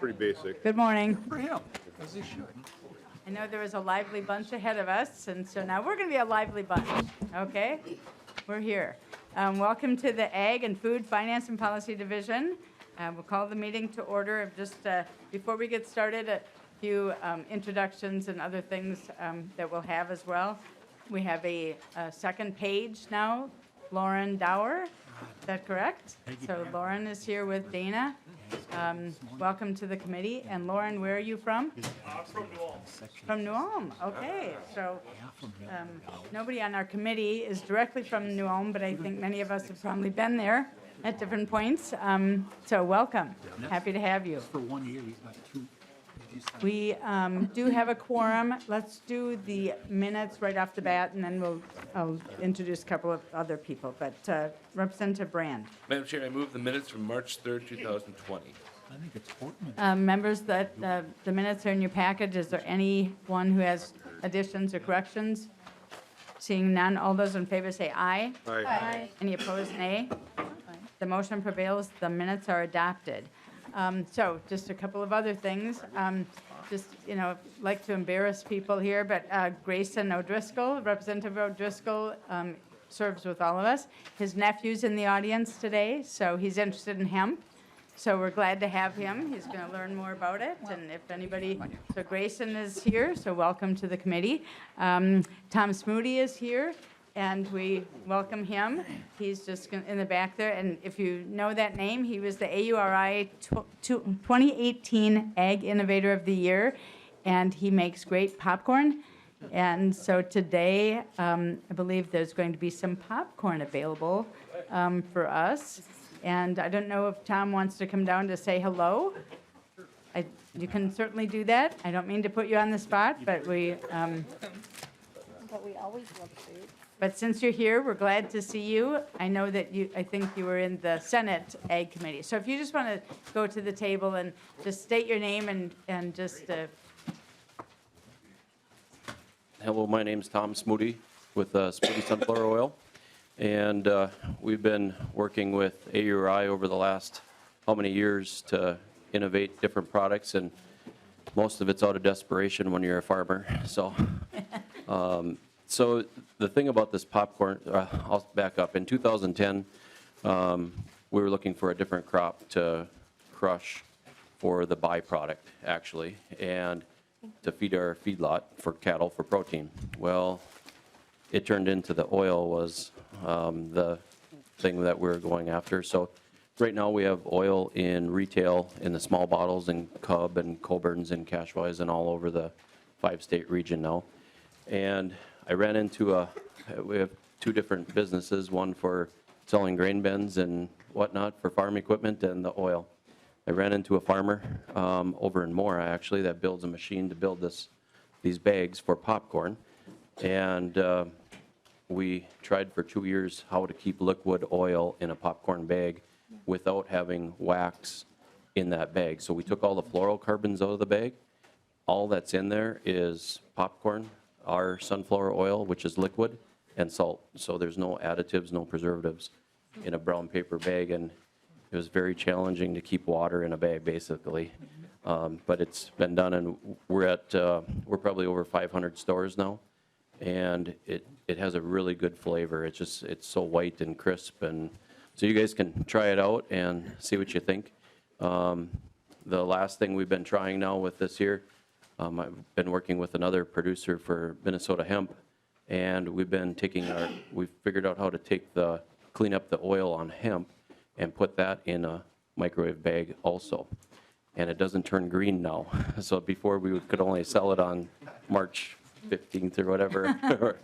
Pretty basic. Good morning. For him, as he should. I know there was a lively bunch ahead of us, and so now we're going to be a lively bunch, okay? We're here. Welcome to the Ag and Food Finance and Policy Division. We'll call the meeting to order. Just before we get started, a few introductions and other things that we'll have as well. We have a second page now, Lauren Dower. Is that correct? So Lauren is here with Dana. Welcome to the committee. And Lauren, where are you from? From New Ulm. From New Ulm, okay. So nobody on our committee is directly from New Ulm, but I think many of us have probably been there at different points. So welcome. Happy to have you. For 1 year, he's got two. We do have a quorum. Let's do the minutes right off the bat, and then I'll introduce a couple of other people. But Representative Brand. Madam Chair, I move the minutes from March 3rd, 2020. I think it's Portman. Members, that the minutes are in your package. Is there anyone who has additions or corrections? Seeing none, all those in favor say aye. Aye. Any opposed, nay? The motion prevails. The minutes are adopted. So just a couple of other things. Like to embarrass people here, but Grayson O'Driscoll, Representative O'Driscoll, serves with all of us. His nephew's in the audience today, so he's interested in hemp. So we're glad to have him. He's going to learn more about it. And if anybody, so Grayson is here, so welcome to the committee. Tom Smoody is here, and we welcome him. He's just in the back there. And if you know that name, he was the AURI 2018 Ag Innovator of the Year, and he makes great popcorn. And so today, I believe there's going to be some popcorn available for us. And I don't know if Tom wants to come down to say hello. You can certainly do that. I don't mean to put you on the spot, but we always love food. But since you're here, we're glad to see you. I know that I think you were in the Senate Ag Committee. So if you just want to go to the table and just state your name and just. Hello, my name's Tom Smoody with Smoody Sunflower Oil. And we've been working with AURI over the last how many years to innovate different products, and most of it's out of desperation when you're a farmer. So, so the thing about this popcorn, I'll back up. In 2010, we were looking for a different crop to crush for the byproduct, actually, and to feed our feedlot for cattle for protein. Well, it turned into the oil was the thing that we're going after. So right now we have oil in retail in the small bottles in Cub and Coburn's and Cashwise and all over the 5-state region now. And I ran into we have two different businesses, one for selling grain bins and whatnot for farm equipment and the oil. I ran into a farmer over in Mora actually that builds a machine to build these bags for popcorn. And we tried for 2 years how to keep liquid oil in a popcorn bag without having wax in that bag. So we took all the fluorocarbons out of the bag. All that's in there is popcorn, our sunflower oil, which is liquid, and salt. So there's no additives, no preservatives in a brown paper bag. And it was very challenging to keep water in a bag, basically. But it's been done, and we're probably over 500 stores now. And it has a really good flavor. It's so white and crisp, and so you guys can try it out and see what you think. The last thing we've been trying now with this year, I've been working with another producer for Minnesota hemp, and we've figured out how to clean up the oil on hemp and put that in a microwave bag also. And it doesn't turn green now. So before we could only sell it on March 15th or whatever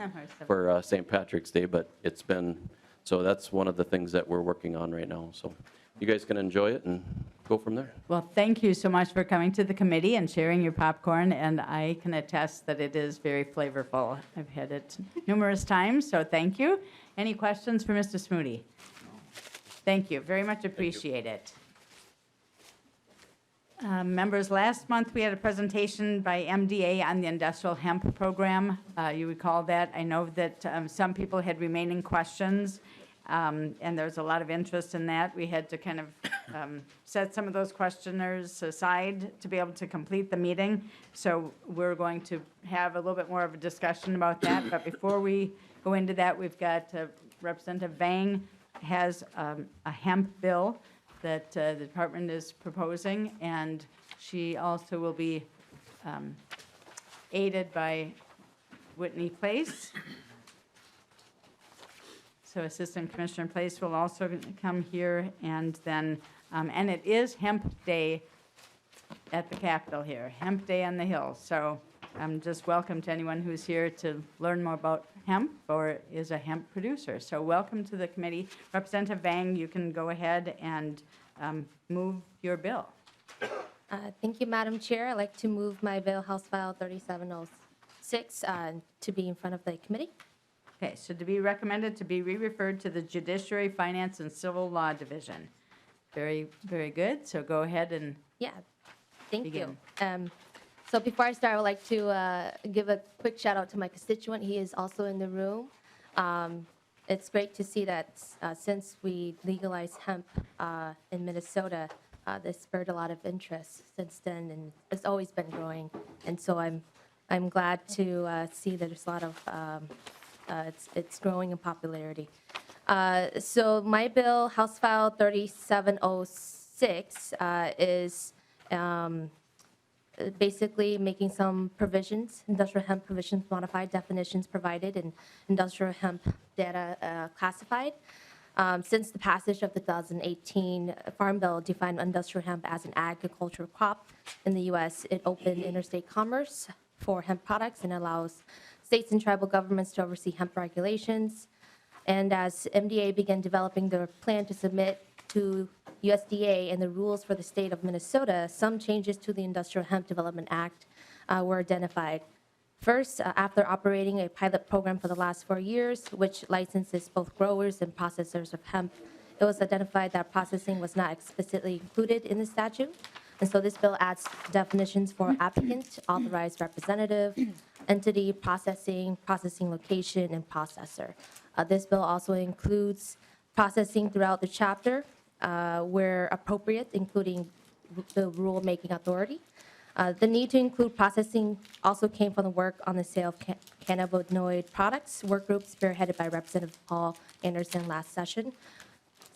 for St. Patrick's Day, but so that's one of the things that we're working on right now. So you guys can enjoy it and go from there. Well, thank you so much for coming to the committee and sharing your popcorn, and I can attest that it is very flavorful. I've had it numerous times, so thank you. Any questions for Mr. Smoody? Thank you. Very much appreciate it. Members, last month we had a presentation by MDA on the industrial hemp program. You recall that. I know that some people had remaining questions, and there was a lot of interest in that. We had to kind of set some of those questionnaires aside to be able to complete the meeting. So we're going to have a little bit more of a discussion about that. But before we go into that, we've got Representative Vang has a hemp bill that the department is proposing, and she also will be aided by Whitney Place. So Assistant Commissioner Place will also come here, and then, and it is Hemp Day at the Capitol here, Hemp Day on the Hill. So just welcome to anyone who's here to learn more about hemp or is a hemp producer. So welcome to the committee. Representative Vang, you can go ahead and move your bill. Thank you, Madam Chair. I'd like to move my bill, House File 3706, to be in front of the committee. Okay, so to be recommended to be re-referred to the Judiciary, Finance, and Civil Law Division. Very, very good. So go ahead and Yeah, thank Begin. you. So before I start, I would like to give a quick shout out to my constituent. He is also in the room. It's great to see that since we legalized hemp in Minnesota, this spurred a lot of interest since then, and it's always been growing. And so I'm glad to see that there's a lot of it's growing in popularity. So my bill, House File 3706, is basically making some provisions, industrial hemp provisions modified, definitions provided, and industrial hemp data classified. Since the passage of the 2018 Farm Bill defined industrial hemp as an agricultural crop in the U.S., it opened interstate commerce for hemp products and allows states and tribal governments to oversee hemp regulations. And as MDA began developing their plan to submit to USDA and the rules for the state of Minnesota, some changes to the Industrial Hemp Development Act were identified. First, after operating a pilot program for the last 4 years, which licenses both growers and processors of hemp, it was identified that processing was not explicitly included in the statute. And so this bill adds definitions for applicant, authorized representative, entity, processing location, and processor. This bill also includes processing throughout the chapter where appropriate, including the rulemaking authority. The need to include processing also came from the work on the sale of cannabinoid products, work group spearheaded by Representative Paul Anderson last session.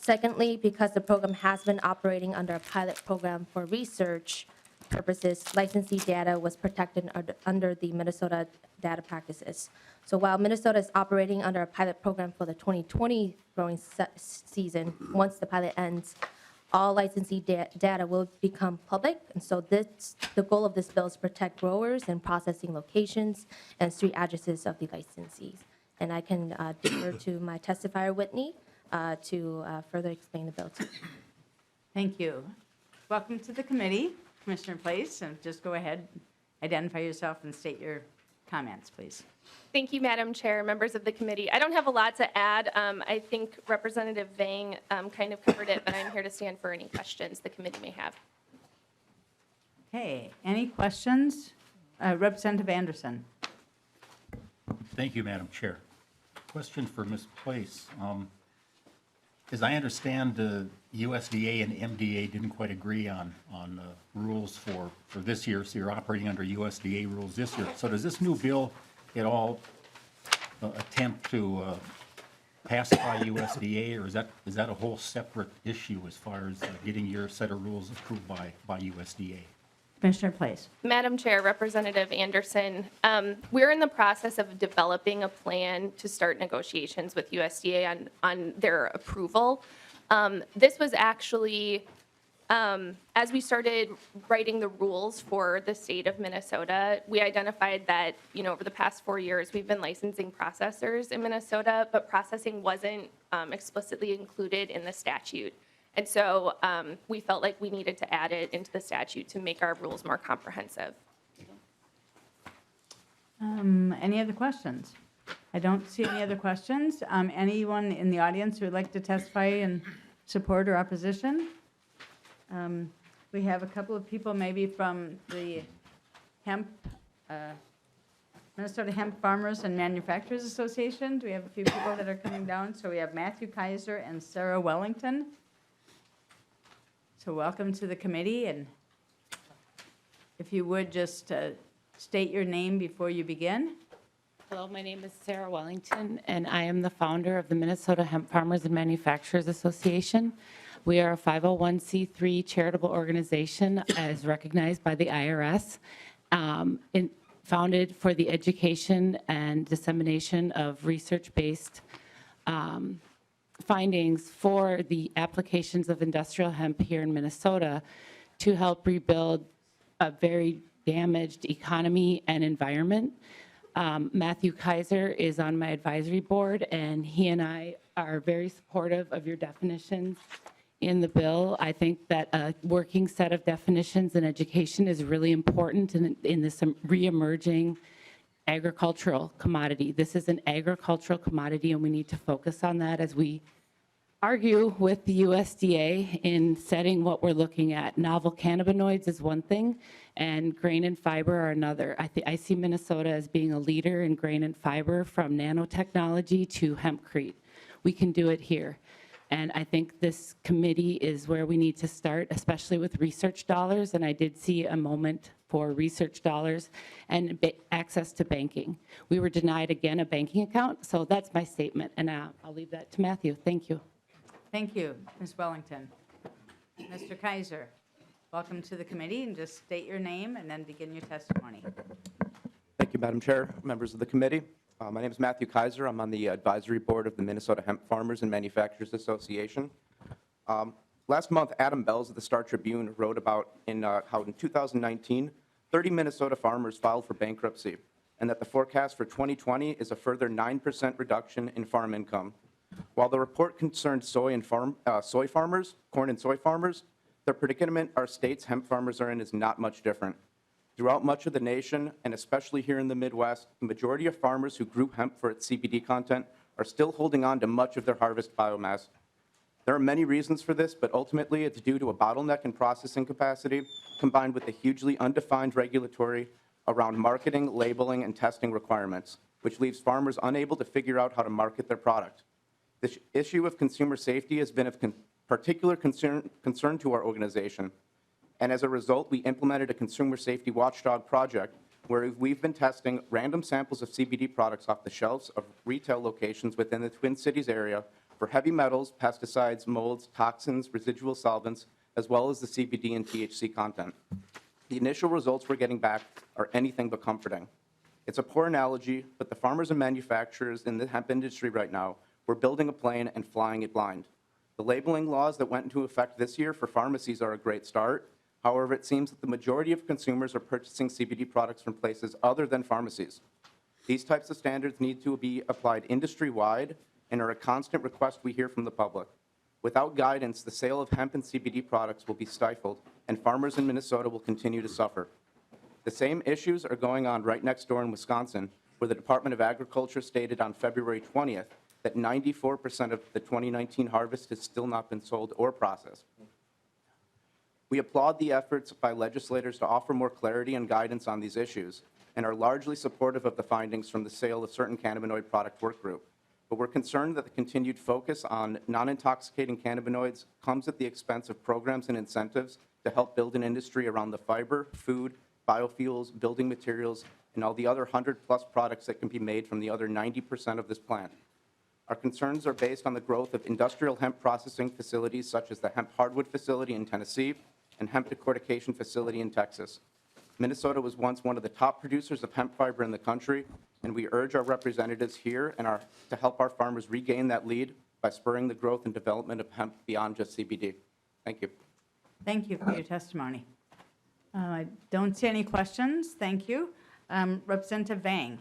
Secondly, because the program has been operating under a pilot program for research purposes, licensee data was protected under the Minnesota data practices. So while Minnesota is operating under a pilot program for the 2020 growing season, once the pilot ends, all licensee data will become public. And so the goal of this bill is to protect growers and processing locations and street addresses of the licensees. And I can defer to my testifier, Whitney, to further explain the bill to you. thank you. Welcome to the committee, Commissioner Place, and just go ahead, identify yourself and state your comments, please. Thank you, Madam Chair, members of the committee. I don't have a lot to add. I think Representative Vang kind of covered it, but I'm here to stand for any questions the committee may have. Okay, any questions? Representative Anderson. Thank you, Madam Chair. Question for Ms. Place. As I understand, USDA and MDA didn't quite agree on rules for this year, so you're operating under USDA rules this year. So does this new bill at all attempt to pacify USDA, or is that a whole separate issue as far as getting your set of rules approved by USDA? Commissioner Place. Madam Chair, Representative Anderson, we're in the process of developing a plan to start negotiations with USDA on their approval. This was actually, as we started writing the rules for the state of Minnesota, we identified that, over the past 4 years, we've been licensing processors in Minnesota, but processing wasn't explicitly included in the statute. And so we felt like we needed to add it into the statute to make our rules more comprehensive. Any other questions? I don't see any other questions. Anyone in the audience who would like to testify in support or opposition? We have a couple of people maybe from the Minnesota Hemp Farmers and Manufacturers Association. Do we have a few people that are coming down? So we have Matthew Kaiser and Sarah Wellington. So welcome to the committee, and if you would just state your name before you begin. Hello, my name is Sarah Wellington, and I am the founder of the Minnesota Hemp Farmers and Manufacturers Association. We are a 501c3 charitable organization as recognized by the IRS, founded for the education and dissemination of research-based findings for the applications of industrial hemp here in Minnesota to help rebuild a very damaged economy and environment. Matthew Kaiser is on my advisory board, and he and I are very supportive of your definitions in the bill. I think that a working set of definitions in education is really important in this reemerging agricultural commodity. This is an agricultural commodity, and we need to focus on that as we argue with the USDA in setting what we're looking at. Novel cannabinoids is one thing, and grain and fiber are another. I see Minnesota as being a leader in grain and fiber, from nanotechnology to hempcrete. We can do it here. And I think this committee is where we need to start, especially with research dollars. And I did see a moment for research dollars and access to banking. We were denied again a banking account, so that's my statement. And I'll leave that to Matthew. Thank you. Thank you, Ms. Wellington. Mr. Kaiser, welcome to the committee, and just state your name and then begin your testimony. Thank you, Madam Chair, members of the committee. My name is Matthew Kaiser. I'm on the advisory board of the Minnesota Hemp Farmers and Manufacturers Association. Last month, Adam Bells of the Star Tribune wrote about how in 2019, 30 Minnesota farmers filed for bankruptcy, and that the forecast for 2020 is a further 9% reduction in farm income. While the report concerned soy farmers, corn and soy farmers, the predicament our state's hemp farmers are in is not much different. Throughout much of the nation, and especially here in the Midwest, the majority of farmers who grew hemp for its CBD content are still holding on to much of their harvest biomass. There are many reasons for this, but ultimately it's due to a bottleneck in processing capacity, combined with the hugely undefined regulatory around marketing, labeling, and testing requirements, which leaves farmers unable to figure out how to market their product. This issue of consumer safety has been of particular concern to our organization. And as a result, we implemented a consumer safety watchdog project where we've been testing random samples of CBD products off the shelves of retail locations within the Twin Cities area for heavy metals, pesticides, molds, toxins, residual solvents, as well as the CBD and THC content. The initial results we're getting back are anything but comforting. It's a poor analogy, but the farmers and manufacturers in the hemp industry right now, we're building a plane and flying it blind. The labeling laws that went into effect this year for pharmacies are a great start. However, it seems that the majority of consumers are purchasing CBD products from places other than pharmacies. These types of standards need to be applied industry-wide and are a constant request we hear from the public. Without guidance, the sale of hemp and CBD products will be stifled, and farmers in Minnesota will continue to suffer. The same issues are going on right next door in Wisconsin, where the Department of Agriculture stated on February 20th that 94% of the 2019 harvest has still not been sold or processed. We applaud the efforts by legislators to offer more clarity and guidance on these issues, and are largely supportive of the findings from the sale of certain cannabinoid product work group. But we're concerned that the continued focus on non-intoxicating cannabinoids comes at the expense of programs and incentives to help build an industry around the fiber, food, biofuels, building materials, and all the other 100+ products that can be made from the other 90% of this plant. Our concerns are based on the growth of industrial hemp processing facilities such as the hemp hardwood facility in Tennessee and hemp decortication facility in Texas. Minnesota was once one of the top producers of hemp fiber in the country, and we urge our representatives here to help our farmers regain that lead by spurring the growth and development of hemp beyond just CBD. Thank you. Thank you for your testimony. I don't see any questions. Thank you. Representative Vang,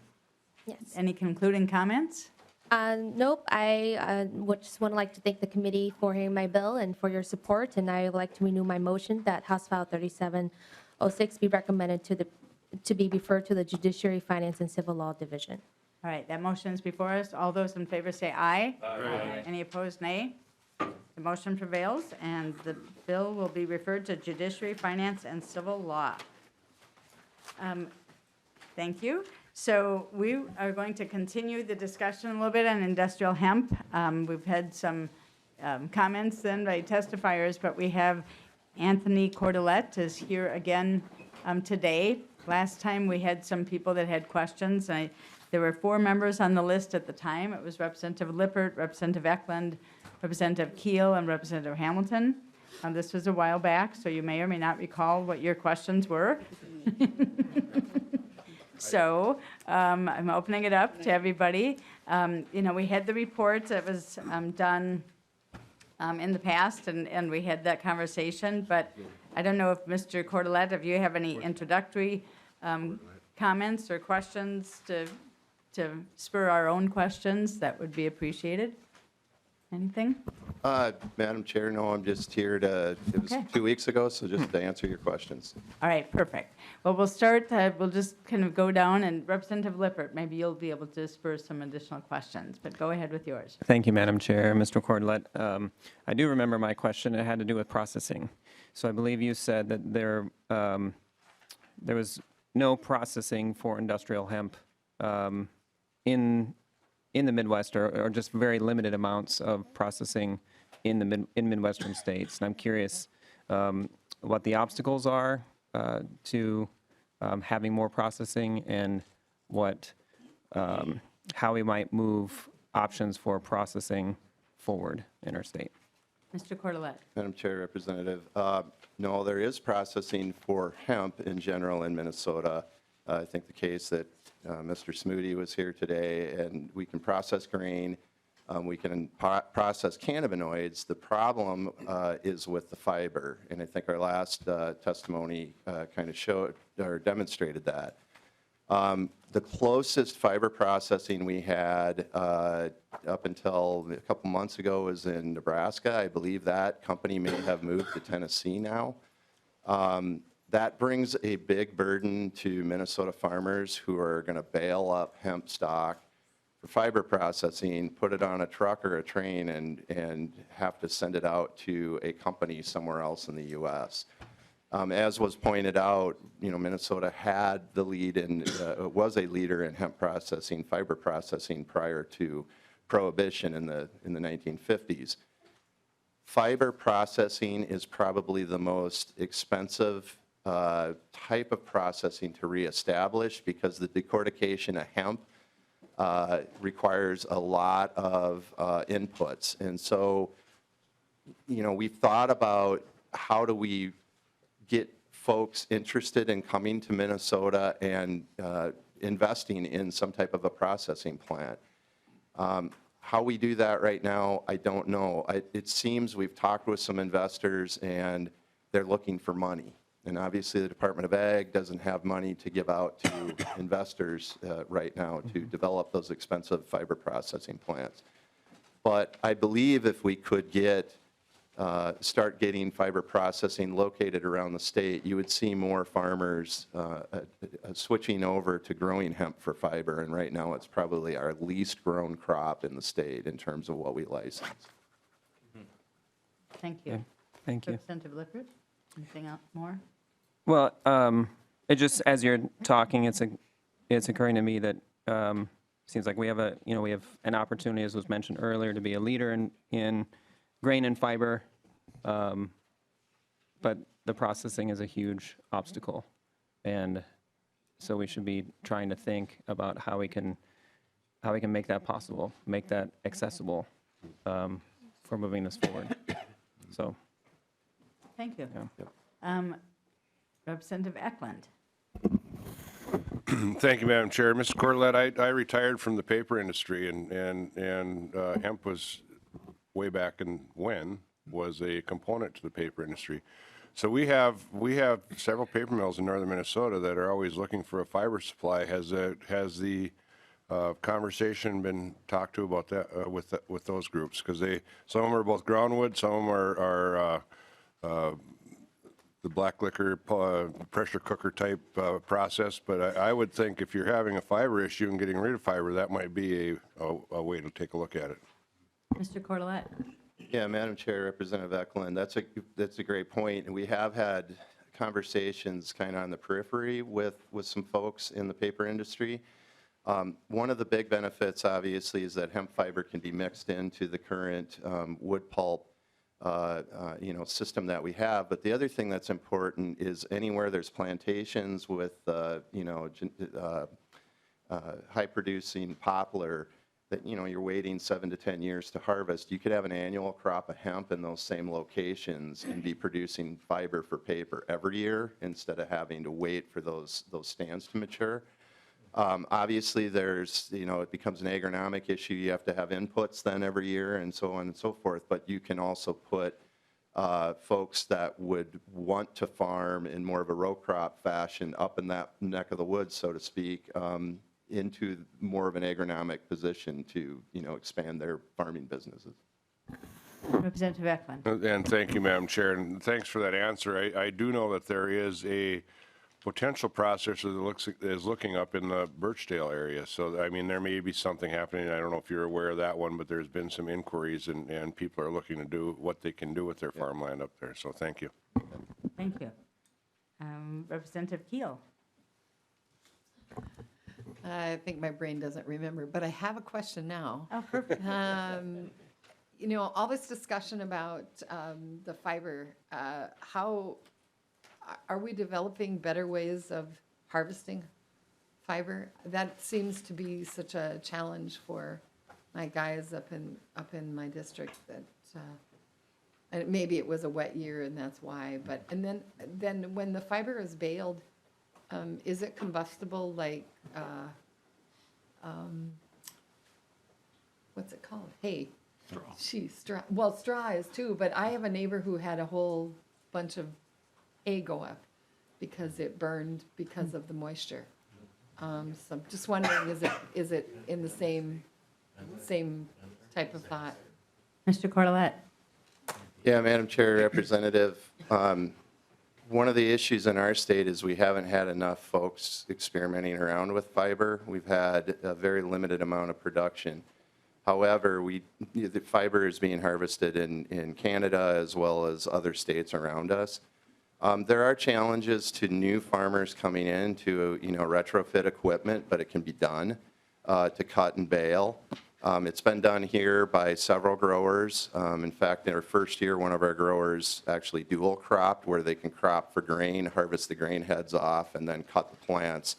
Yes. any concluding comments? Nope. I would just want to like to thank the committee for hearing my bill and for your support. And I would like to renew my motion that House File 3706 be recommended to be referred to the Judiciary, Finance, and Civil Law Division. All right, that motion is before us. All those in favor say aye. Aye. Any opposed, nay? The motion prevails, and the bill will be referred to Judiciary, Finance, and Civil Law. Thank you. So we are going to continue the discussion a little bit on industrial hemp. We've had some comments then by testifiers, but we have Anthony Cordelette is here again today. Last time, we had some people that had questions. There were 4 members on the list at the time. It was Representative Lippert, Representative Eklund, Representative Keel, and Representative Hamilton. This was a while back, so you may or may not recall what your questions were. So I'm opening it up to everybody. We had the report that was done in the past, and we had that conversation, but I don't know if Mr. Cordelette, if you have any introductory comments or questions to spur our own questions, that would be appreciated. Anything? Madam Chair, no, I'm just here it was Okay. 2 weeks ago, so just to answer your questions. All right, perfect. Well, we'll start, we'll just kind of go down, and Representative Lippert, maybe you'll be able to spur some additional questions, but go ahead with yours. Thank you, Madam Chair. Mr. Cordelette, I do remember my question. It had to do with processing. So I believe you said that there was no processing for industrial hemp in the Midwest, or just very limited amounts of processing in Midwestern states. And I'm curious what the obstacles are to having more processing, and how we might move options for processing forward in our state. Mr. Cordelette. Madam Chair, Representative, no, there is processing for hemp in general in Minnesota. I think the case that Mr. Smoody was here today, and we can process grain, we can process cannabinoids. The problem is with the fiber, and I think our last testimony kind of showed or demonstrated that. The closest fiber processing we had up until a couple months ago was in Nebraska. I believe that company may have moved to Tennessee now. That brings a big burden to Minnesota farmers who are going to bale up hemp stock for fiber processing, put it on a truck or a train, and have to send it out to a company somewhere else in the U.S. As was pointed out, Minnesota had the lead was a leader in hemp processing, fiber processing prior to prohibition in the 1950s. Fiber processing is probably the most expensive type of processing to reestablish, because the decortication of hemp requires a lot of inputs. And so, we've thought about how do we get folks interested in coming to Minnesota and investing in some type of a processing plant. How we do that right now, I don't know. It seems we've talked with some investors, and they're looking for money. And obviously, the Department of Ag doesn't have money to give out to investors right now to develop those expensive fiber processing plants. But I believe if we could start getting fiber processing located around the state, you would see more farmers switching over to growing hemp for fiber. And right now, it's probably our least grown crop in the state in terms of what we license. Thank you. Okay, thank you. Representative Lippert, anything else more? Well, it just, as you're talking, it's occurring to me that seems like we have an opportunity, as was mentioned earlier, to be a leader in grain and fiber, but the processing is a huge obstacle, and so we should be trying to think about how we can make that possible, make that accessible for moving this forward. So, Thank you. yeah. Representative Eklund. Thank you, Madam Chair. Mr. Cordelette, I retired from the paper industry, and hemp was way back when was a component to the paper industry. So we have several paper mills in northern Minnesota that are always looking for a fiber supply. Has the conversation been talked to about that with those groups? Because some of them are both groundwood, some of them are the black liquor pressure cooker type process. But I would think if you're having a fiber issue and getting rid of fiber, that might be a way to take a look at it. Mr. Cordelette. Yeah, Madam Chair, Representative Eklund, that's a great point. And we have had conversations kind of on the periphery with some folks in the paper industry. One of the big benefits, obviously, is that hemp fiber can be mixed into the current wood pulp system that we have. But the other thing that's important is anywhere there's plantations with, high-producing poplar that, you're waiting 7 to 10 years to harvest, you could have an annual crop of hemp in those same locations and be producing fiber for paper every year instead of having to wait for those stands to mature. Obviously, there's, it becomes an agronomic issue. You have to have inputs then every year and so on and so forth. But you can also put folks that would want to farm in more of a row crop fashion up in that neck of the woods, so to speak, into more of an agronomic position to, expand their farming businesses. Representative Eklund. And thank you, Madam Chair, and thanks for that answer. I do know that there is a potential processor that is looking up in the Birchdale area. So, I mean, there may be something happening. I don't know if you're aware of that one, but there's been some inquiries, and people are looking to do what they can do with their farmland up there. So thank you. Thank you. Representative Keel. I think my brain doesn't remember, but I have a question now. Oh, perfect. All this discussion about the fiber, how are we developing better ways of harvesting fiber? That seems to be such a challenge for my guys up in my district that, and maybe it was a wet year and that's why, but, and then when the fiber is baled, is it combustible like, what's it called? Hay. Straw. Well, straw is too, but I have a neighbor who had a whole bunch of hay go up because it burned because of the moisture. So I'm just wondering, is it in the same type of thought? Mr. Corlett. Yeah, Madam Chair, Representative, one of the issues in our state is we haven't had enough folks experimenting around with fiber. We've had a very limited amount of production. However, the fiber is being harvested in Canada as well as other states around us. There are challenges to new farmers coming in to retrofit equipment, but it can be done to cut and bale. It's been done here by several growers. In fact, in our first year, one of our growers actually dual cropped, where they can crop for grain, harvest the grain heads off, and then cut the plants.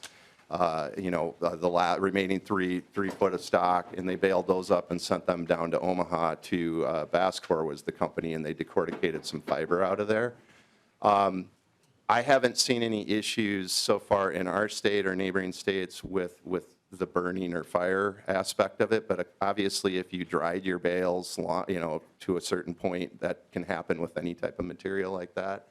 The remaining three foot of stock, and they baled those up and sent them down to Omaha to Vascor was the company, and they decorticated some fiber out of there. I haven't seen any issues so far in our state or neighboring states with the burning or fire aspect of it, but obviously if you dried your bales, to a certain point, that can happen with any type of material like that.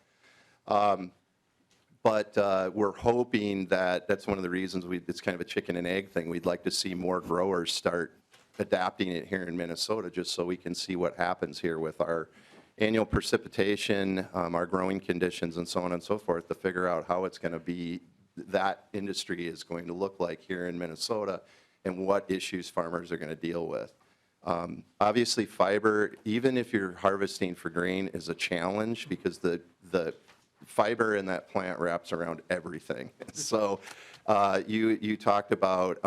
But we're hoping that's one of the reasons it's kind of a chicken and egg thing. We'd like to see more growers start adapting it here in Minnesota, just so we can see what happens here with our annual precipitation, our growing conditions, and so on and so forth, to figure out how it's going to be, that industry is going to look like here in Minnesota, and what issues farmers are going to deal with. Obviously, fiber, even if you're harvesting for grain, is a challenge because the fiber in that plant wraps around everything. So you talked about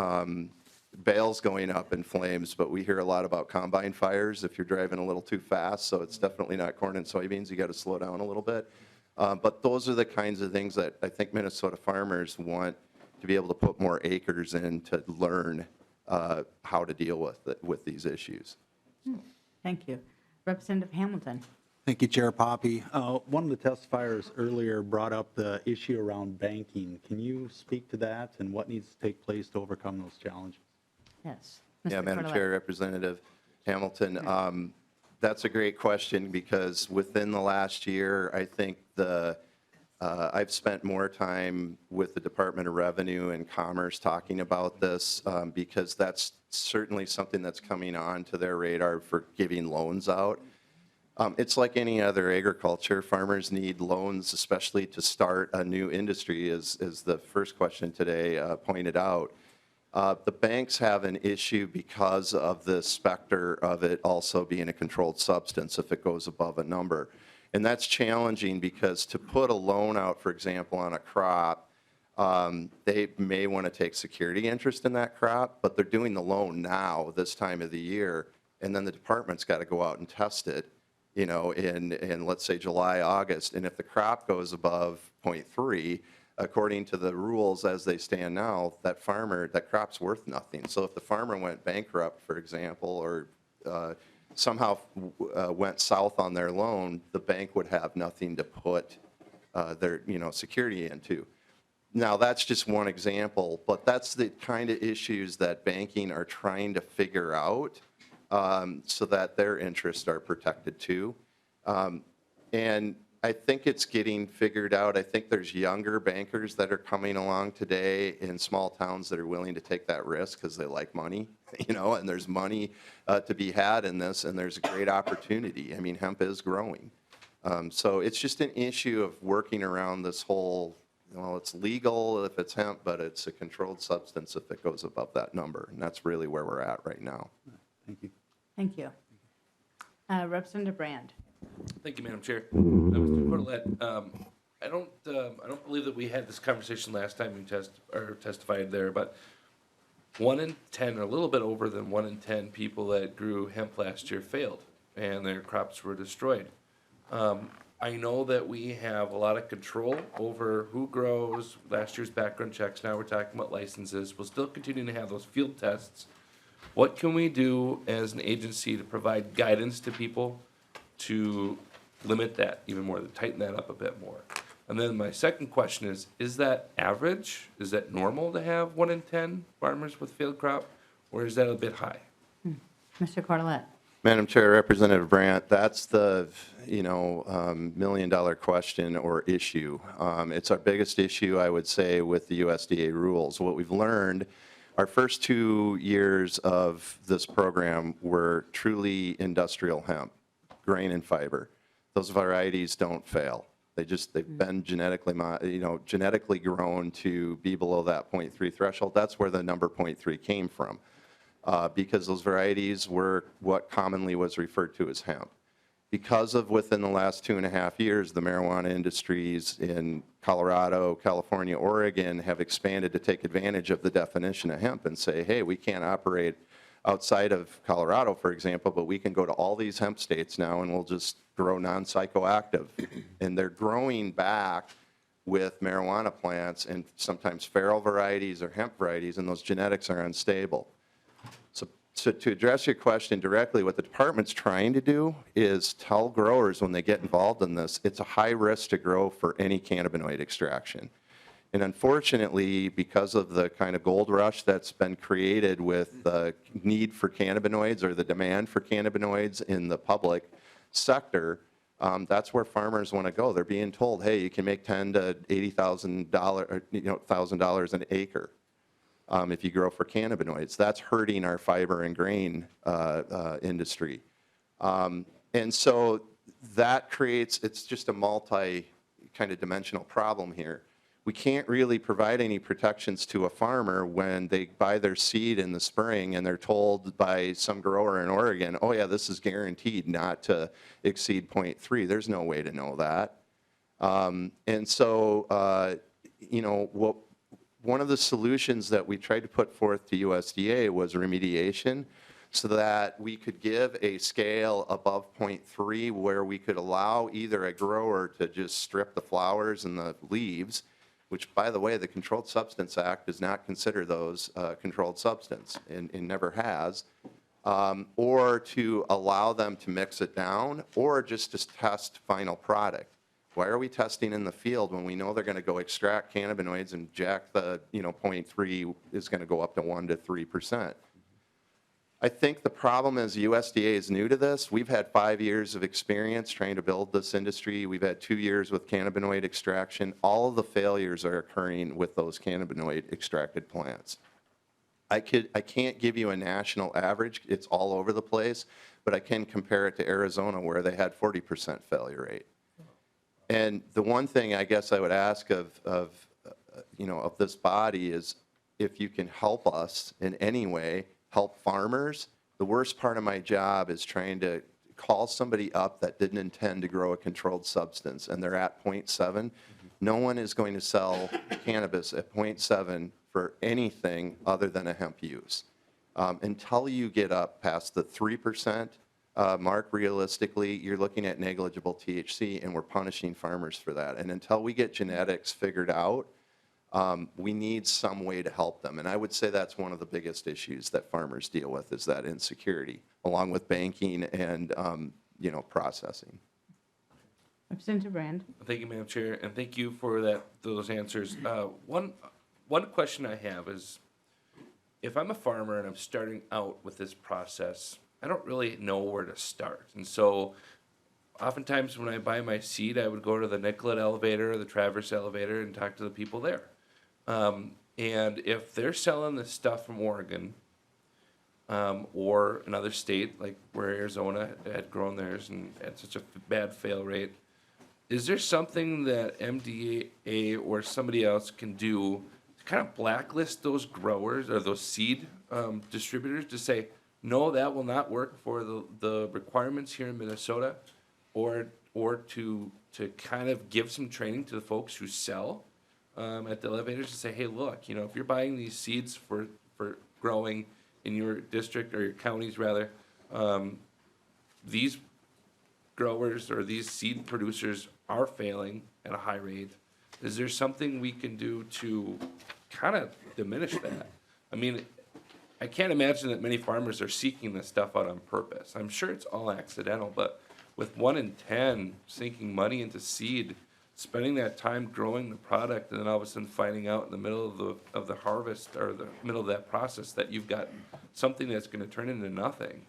bales going up in flames, but we hear a lot about combine fires if you're driving a little too fast, so it's definitely not corn and soybeans. You got to slow down a little bit. But those are the kinds of things that I think Minnesota farmers want to be able to put more acres in to learn how to deal with these issues. Thank you. Representative Hamilton. Thank you, Chair Poppe. One of the testifiers earlier brought up the issue around banking. Can you speak to that and what needs to take place to overcome those challenges? Yes. Yeah, Madam Chair, Representative Hamilton. That's a great question because within the last year, I think I've spent more time with the Department of Revenue and Commerce talking about this because that's certainly something that's coming on to their radar for giving loans out. It's like any other agriculture. Farmers need loans, especially to start a new industry, as the first question today pointed out. The banks have an issue because of the specter of it also being a controlled substance if it goes above a number. And that's challenging because to put a loan out, for example, on a crop, they may want to take security interest in that crop, but they're doing the loan now, this time of the year, and then the department's got to go out and test it. in let's say July, August. And if the crop goes above 0.3, according to the rules as they stand now, that crop's worth nothing. So if the farmer went bankrupt, for example, or somehow went south on their loan, the bank would have nothing to put their security into. Now, that's just one example, but that's the kind of issues that banking are trying to figure out so that their interests are protected too. And I think it's getting figured out. I think there's younger bankers that are coming along today in small towns that are willing to take that risk because they like money, and there's money to be had in this, and there's a great opportunity. I mean, hemp is growing. So it's just an issue of working around this whole, well, it's legal if it's hemp, but it's a controlled substance if it goes above that number. And that's really where we're at right now. Thank you. Thank you. Representative Brand. Thank you, Madam Chair. Mr. Corlett, I don't believe that we had this conversation last time you testified there, but 1 in 10, or a little bit over than 1 in 10 people that grew hemp last year failed, and their crops were destroyed. I know that we have a lot of control over who grows, last year's background checks, now we're talking about licenses. We'll still continue to have those field tests. What can we do as an agency to provide guidance to people to limit that even more, to tighten that up a bit more? And then my second question is that average? Is that normal to have 1 in 10 farmers with failed crop, or is that a bit high? Mr. Corlett. Madam Chair, Representative Brandt, that's the $1 million question or issue. It's our biggest issue, I would say, with the USDA rules. What we've learned, our first 2 years of this program were truly industrial hemp, grain and fiber. Those varieties don't fail. They've been genetically grown to be below that 0.3 threshold. That's where the number 0.3 came from. Because those varieties were what commonly was referred to as hemp. Because of within the last 2.5 years, the marijuana industries in Colorado, California, Oregon have expanded to take advantage of the definition of hemp and say, hey, we can't operate outside of Colorado, for example, but we can go to all these hemp states now and we'll just grow non-psychoactive. And they're growing back with marijuana plants and sometimes feral varieties or hemp varieties, and those genetics are unstable. So to address your question directly, what the department's trying to do is tell growers when they get involved in this, it's a high risk to grow for any cannabinoid extraction. And unfortunately, because of the kind of gold rush that's been created with the need for cannabinoids or the demand for cannabinoids in the public sector, that's where farmers want to go. They're being told, hey, you can make $10,000 to $80,000 an acre. If you grow for cannabinoids. That's hurting our fiber and grain industry. And so that creates, it's just a multi kind of dimensional problem here. We can't really provide any protections to a farmer when they buy their seed in the spring and they're told by some grower in Oregon, oh yeah, this is guaranteed not to exceed 0.3. There's no way to know that. And so, one of the solutions that we tried to put forth to USDA was remediation so that we could give a scale above 0.3 where we could allow either a grower to just strip the flowers and the leaves, which, by the way, the Controlled Substance Act does not consider those controlled substance and never has, or to allow them to mix it down or just to test final product. Why are we testing in the field when we know they're going to go extract cannabinoids and jack the 0.3 is going to go up to 1 to 3%? I think the problem is USDA is new to this. We've had 5 years of experience trying to build this industry. We've had 2 years with cannabinoid extraction. All of the failures are occurring with those cannabinoid extracted plants. I can't give you a national average. It's all over the place, but I can compare it to Arizona where they had 40% failure rate. And the one thing I guess I would ask of this body is if you can help us in any way, help farmers. The worst part of my job is trying to call somebody up that didn't intend to grow a controlled substance and they're at 0.7. No one is going to sell cannabis at 0.7 for anything other than a hemp use. Until you get up past the 3% Mark, realistically, you're looking at negligible THC, and we're punishing farmers for that. And until we get genetics figured out, we need some way to help them. And I would say that's one of the biggest issues that farmers deal with, is that insecurity, along with banking and, processing. Representative Brand. Thank you, Madam Chair, and thank you for those answers. One question I have is, if I'm a farmer and I'm starting out with this process, I don't really know where to start. And so oftentimes when I buy my seed, I would go to the Nicollet elevator or the Traverse elevator and talk to the people there. And if they're selling this stuff from Oregon or another state, like where Arizona had grown theirs and had such a bad fail rate, is there something that MDA or somebody else can do to kind of blacklist those growers or those seed distributors to say, no, that will not work for the requirements here in Minnesota, or to kind of give some training to the folks who sell at the elevators to say, hey, look, if you're buying these seeds for growing in your district or your counties rather, these growers or these seed producers are failing at a high rate. Is there something we can do to kind of diminish that? I mean, I can't imagine that many farmers are seeking this stuff out on purpose. I'm sure it's all accidental, but with 1 in 10 sinking money into seed, spending that time growing the product, and then all of a sudden finding out in the middle of the harvest or the middle of that process that you've got something that's going to turn into nothing,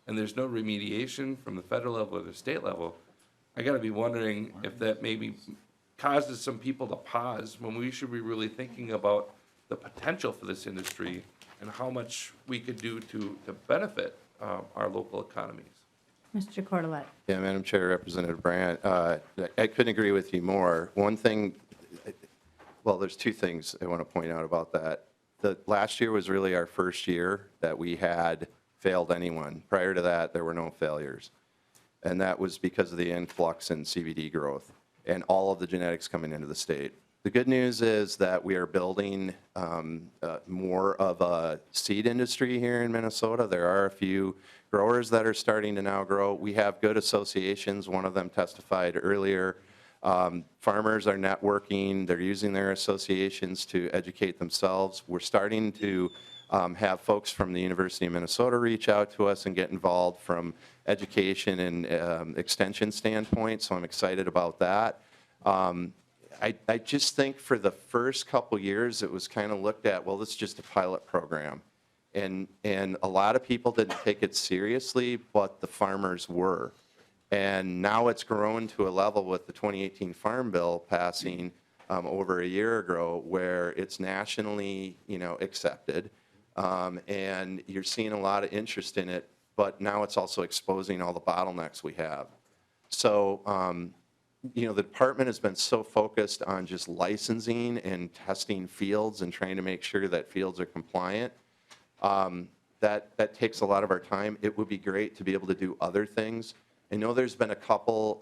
and there's no remediation from the federal level or the state level, I got to be wondering if that maybe causes some people to pause when we should be really thinking about the potential for this industry and how much we could do to benefit our local economies. Mr. Cordelette. Yeah, Madam Chair, Representative Brandt, I couldn't agree with you more. One thing, well, there's two things I want to point out about that. The last year was really our first year that we had failed anyone. Prior to that, there were no failures. And that was because of the influx in CBD growth and all of the genetics coming into the state. The good news is that we are building more of a seed industry here in Minnesota. There are a few growers that are starting to now grow. We have good associations. One of them testified earlier. Farmers are networking. They're using their associations to educate themselves. We're starting to have folks from the University of Minnesota reach out to us and get involved from education and extension standpoint, so I'm excited about that. I just think for the first couple years, it was kind of looked at, well, this is just a pilot program. And a lot of people didn't take it seriously, but the farmers were. And now it's grown to a level with the 2018 Farm Bill passing over a year ago where it's nationally, accepted. And you're seeing a lot of interest in it, but now it's also exposing all the bottlenecks we have. So, the department has been so focused on just licensing and testing fields and trying to make sure that fields are compliant. That takes a lot of our time. It would be great to be able to do other things. I know there's been a couple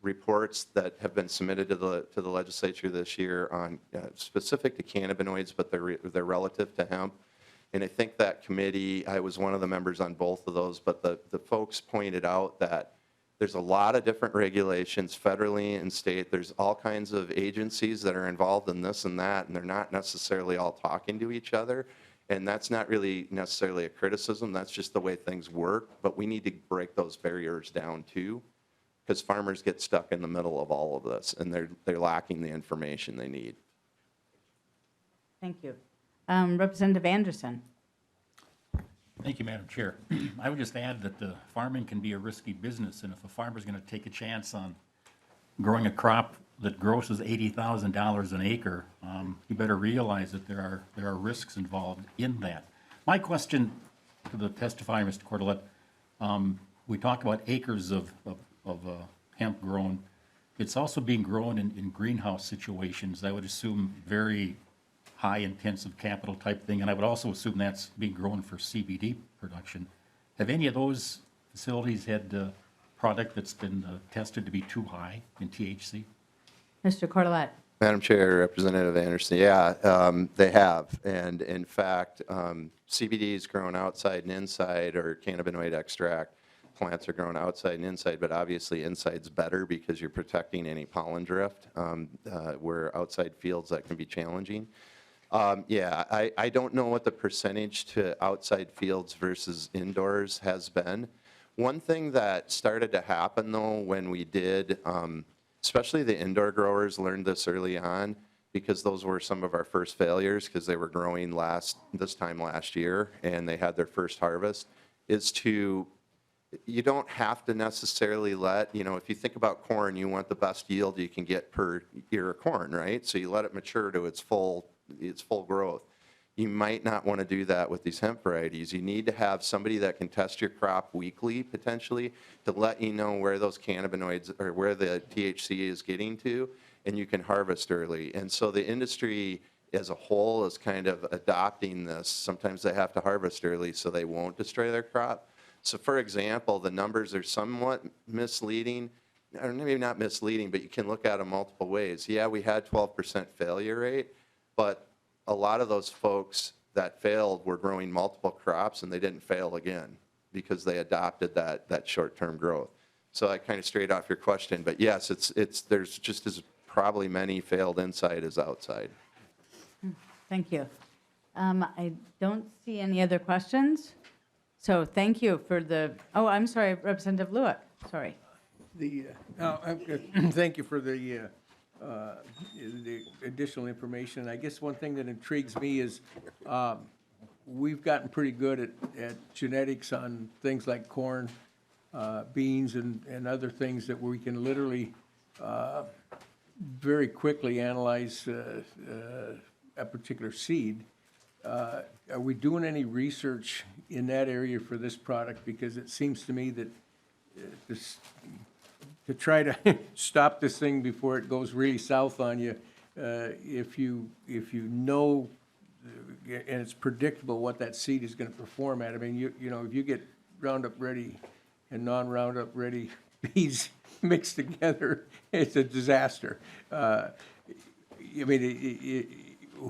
reports that have been submitted to the legislature this year on specific to cannabinoids, but they're relative to hemp. And I think that committee, I was one of the members on both of those, but the folks pointed out that there's a lot of different regulations federally and state. There's all kinds of agencies that are involved in this and that, and they're not necessarily all talking to each other. And that's not really necessarily a criticism. That's just the way things work. But we need to break those barriers down too, because farmers get stuck in the middle of all of this, and they're lacking the information they need. Thank you. Representative Anderson. Thank you, Madam Chair. I would just add that farming can be a risky business, and if a farmer's going to take a chance on growing a crop that grosses $80,000 an acre, you better realize that there are risks involved in that. My question to the testifier, Mr. Cordelette, we talk about acres of hemp grown. It's also being grown in greenhouse situations. I would assume very high intensive capital type thing, and I would also assume that's being grown for CBD production. Have any of those facilities had product that's been tested to be too high in THC? Mr. Cordelette. Madam Chair, Representative Anderson, yeah, they have. And in fact, CBD is grown outside and inside, or cannabinoid extract. plants are grown outside and inside, but obviously inside's better because you're protecting any pollen drift, where outside fields that can be challenging. Yeah, I don't know what the percentage to outside fields versus indoors has been. One thing that started to happen though when we did, especially the indoor growers learned this early on, because those were some of our first failures because they were growing this time last year and they had their first harvest, is you don't have to necessarily if you think about corn, you want the best yield you can get per ear of corn, right? So you let it mature to its full growth. You might not want to do that with these hemp varieties. You need to have somebody that can test your crop weekly, potentially, to let you know where those cannabinoids or where the THC is getting to, and you can harvest early. And so the industry as a whole is kind of adopting this. Sometimes they have to harvest early so they won't destroy their crop. So for example, the numbers are somewhat misleading, or maybe not misleading, but you can look at them multiple ways. Yeah, we had 12% failure rate, but a lot of those folks that failed were growing multiple crops and they didn't fail again because they adopted that short-term growth. So I kind of straight off your question, but yes, there's just as probably many failed inside as outside. Thank you. I don't see any other questions. So thank you for I'm sorry, Representative Lewick, sorry. Thank you for the additional information. I guess one thing that intrigues me is we've gotten pretty good at genetics on things like corn, beans, and other things that we can literally very quickly analyze a particular seed. Are we doing any research in that area for this product? Because it seems to me that to try to stop this thing before it goes really south on you, if you know and it's predictable what that seed is going to perform at. I mean, if you get Roundup Ready and non-Roundup Ready bees mixed together, it's a disaster.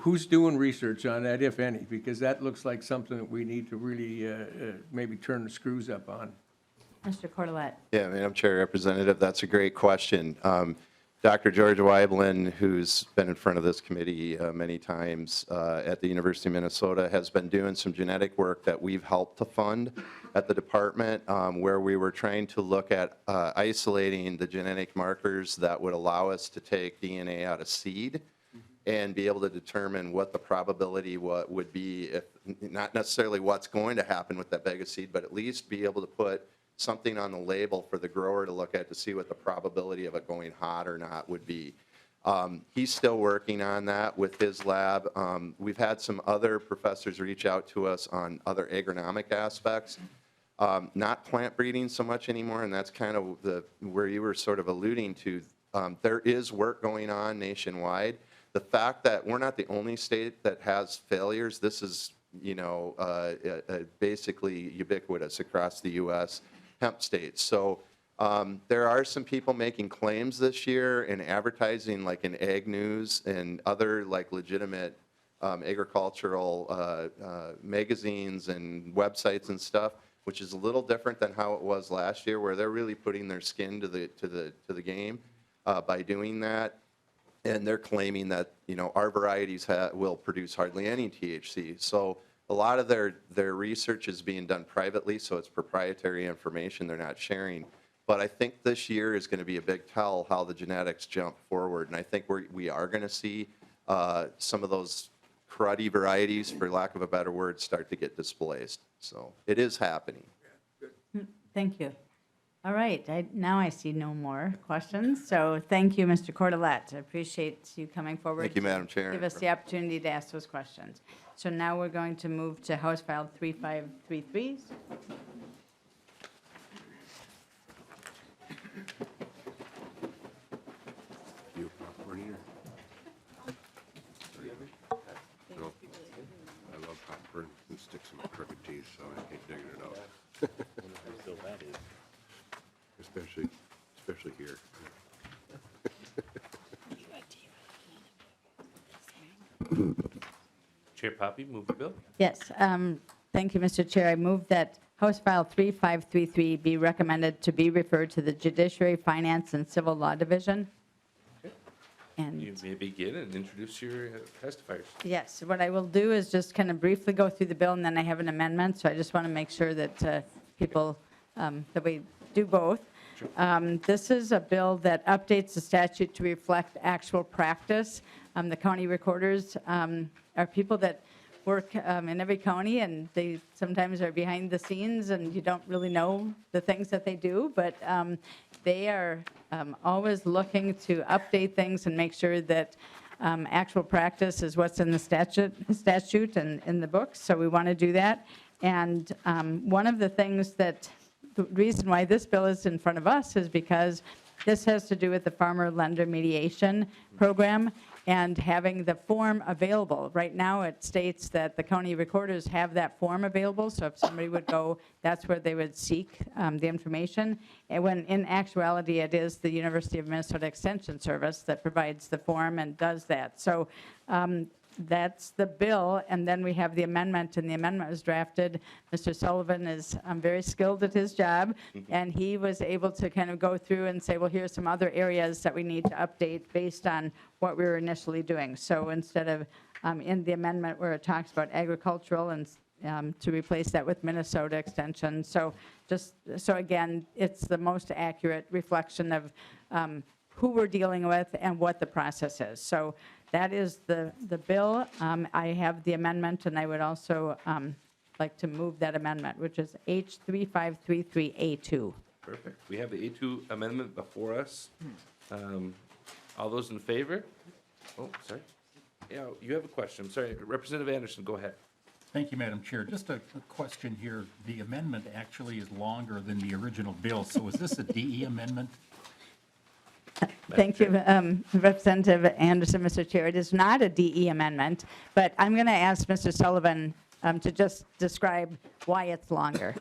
Who's doing research on that, if any? Because that looks like something that we need to really maybe turn the screws up on. Mr. Cordelette. Yeah, Madam Chair, Representative, that's a great question. Dr. George Weiblin, who's been in front of this committee many times at the University of Minnesota, has been doing some genetic work that we've helped to fund at the department, where we were trying to look at isolating the genetic markers that would allow us to take DNA out of seed and be able to determine what the probability would be, if not necessarily what's going to happen with that bag of seed, but at least be able to put something on the label for the grower to look at to see what the probability of it going hot or not would be. He's still working on that with his lab. We've had some other professors reach out to us on other agronomic aspects, not plant breeding so much anymore, and that's kind of where you were sort of alluding to. There is work going on nationwide. The fact that we're not the only state that has failures, this is basically ubiquitous across the U.S. hemp states. So there are some people making claims this year and advertising like in Ag News and other like legitimate agricultural magazines and websites and stuff, which is a little different than how it was last year, where they're really putting their skin to the game by doing that. And they're claiming that our varieties will produce hardly any THC. So a lot of their research is being done privately, so it's proprietary information they're not sharing. But I think this year is going to be a big tell how the genetics jump forward, and I think we are going to see some of those cruddy varieties, for lack of a better word, start to get displaced. So it is happening. Thank you. All right, now I see no more questions, so thank you, Mr. Cordelette. I appreciate you coming forward. Thank you, Madam Chair. Give us the opportunity to ask those questions. So now we're going to move to House File 3533. You popcorn eater? No. I love popcorn and sticks in my crooked teeth, so I keep digging it out. Especially here. Chair Poppe, move the bill. Yes, Thank you, Mr. Chair. I move that House File 3533 be recommended to be referred to the Judiciary, Finance, and Civil Law Division. And You may begin and introduce your testifiers. yes, what I will do is just kind of briefly go through the bill, and then I have an amendment, so I just want to make sure that people, that we do both. This is a bill that updates the statute to reflect actual practice. The county recorders are people that work in every county, and they sometimes are behind the scenes, and you don't really know the things that they do, but they are always looking to update things and make sure that actual practice is what's in the statute and in the books, so we want to do that. And one of the things that, the reason why this bill is in front of us is because this has to do with the farmer lender mediation program and having the form available. Right now, it states that the county recorders have that form available, so if somebody would go, that's where they would seek the information. And when in actuality, it is the University of Minnesota Extension Service that provides the form and does that. So that's the bill, and then we have the amendment, and the amendment was drafted. Mr. Sullivan is very skilled at his job, and he was able to kind of go through and say, well, here's some other areas that we need to update based on what we were initially doing. So instead of in the amendment where it talks about agricultural and to replace that with Minnesota Extension. So just, so again, it's the most accurate reflection of who we're dealing with and what the process is. So that is the bill. I have the amendment, and I would also like to move that amendment, which is H3533A2. Perfect. We have the A2 amendment before us. All those in favor? Oh, sorry. Yeah, you have a question. Sorry, Representative Anderson, go ahead. Thank you, Madam Chair. Just a question here. The amendment actually is longer than the original bill, so is this a DE amendment? Thank you, Representative Anderson, Mr. Chair. It is not a DE amendment, but I'm going to ask Mr. Sullivan to just describe why it's longer.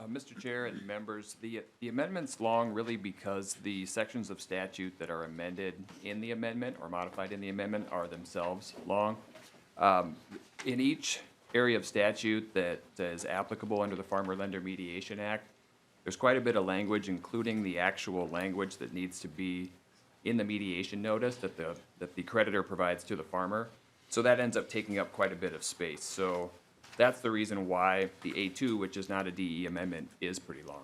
Mr. Chair and members, the amendment's long really because the sections of statute that are amended in the amendment or modified in the amendment are themselves long. In each area of statute that is applicable under the Farmer Lender Mediation Act, there's quite a bit of language, including the actual language that needs to be in the mediation notice that the creditor provides to the farmer. So that ends up taking up quite a bit of space. So that's the reason why the A2, which is not a DE amendment, is pretty long.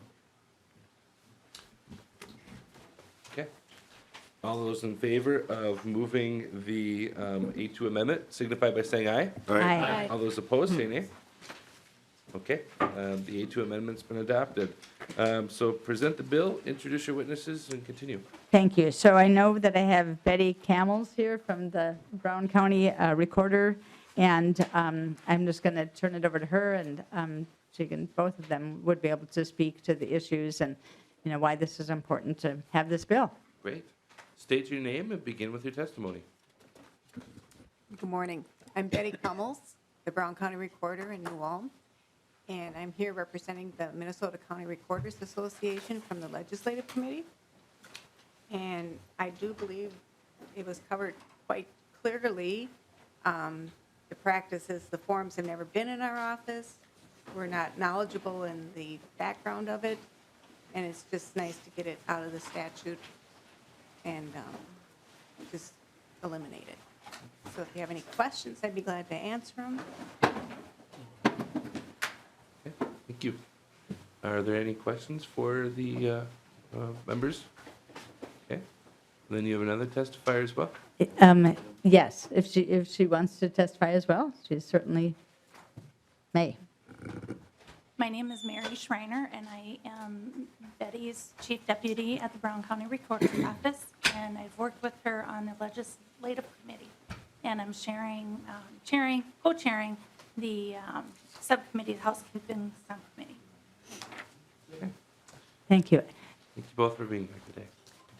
Okay. All those in favor of moving the A2 amendment signify by saying aye. Aye. All those opposed, say nay. Okay, the A2 amendment's been adopted. So present the bill, introduce your witnesses, and continue. Thank you. So I know that I have Betty Camels here from the Brown County Recorder, and I'm just going to turn it over to her, and she can, both of them would be able to speak to the issues and, you know, why this is important to have this bill. Great. State your name and begin with your testimony. Good morning. I'm Betty Cummels, the Brown County Recorder in New Ulm, and I'm here representing the Minnesota County Recorders Association from the Legislative Committee. And I do believe it was covered quite clearly. The practice is the forms have never been in our office. We're not knowledgeable in the background of it, and it's just nice to get it out of the statute and just eliminate it. So if you have any questions, I'd be glad to answer them. Thank you. Are there any questions for the members? Okay. Then you have another testifier as well? Yes, if she wants to testify as well, she certainly may. My name is Mary Schreiner, and I am Betty's Chief Deputy at the Brown County Recorder's Office, and I've worked with her on the Legislative Committee, and I'm co-chairing the subcommittee, the Housekeeping Subcommittee. Thank you. Thank you both for being here today.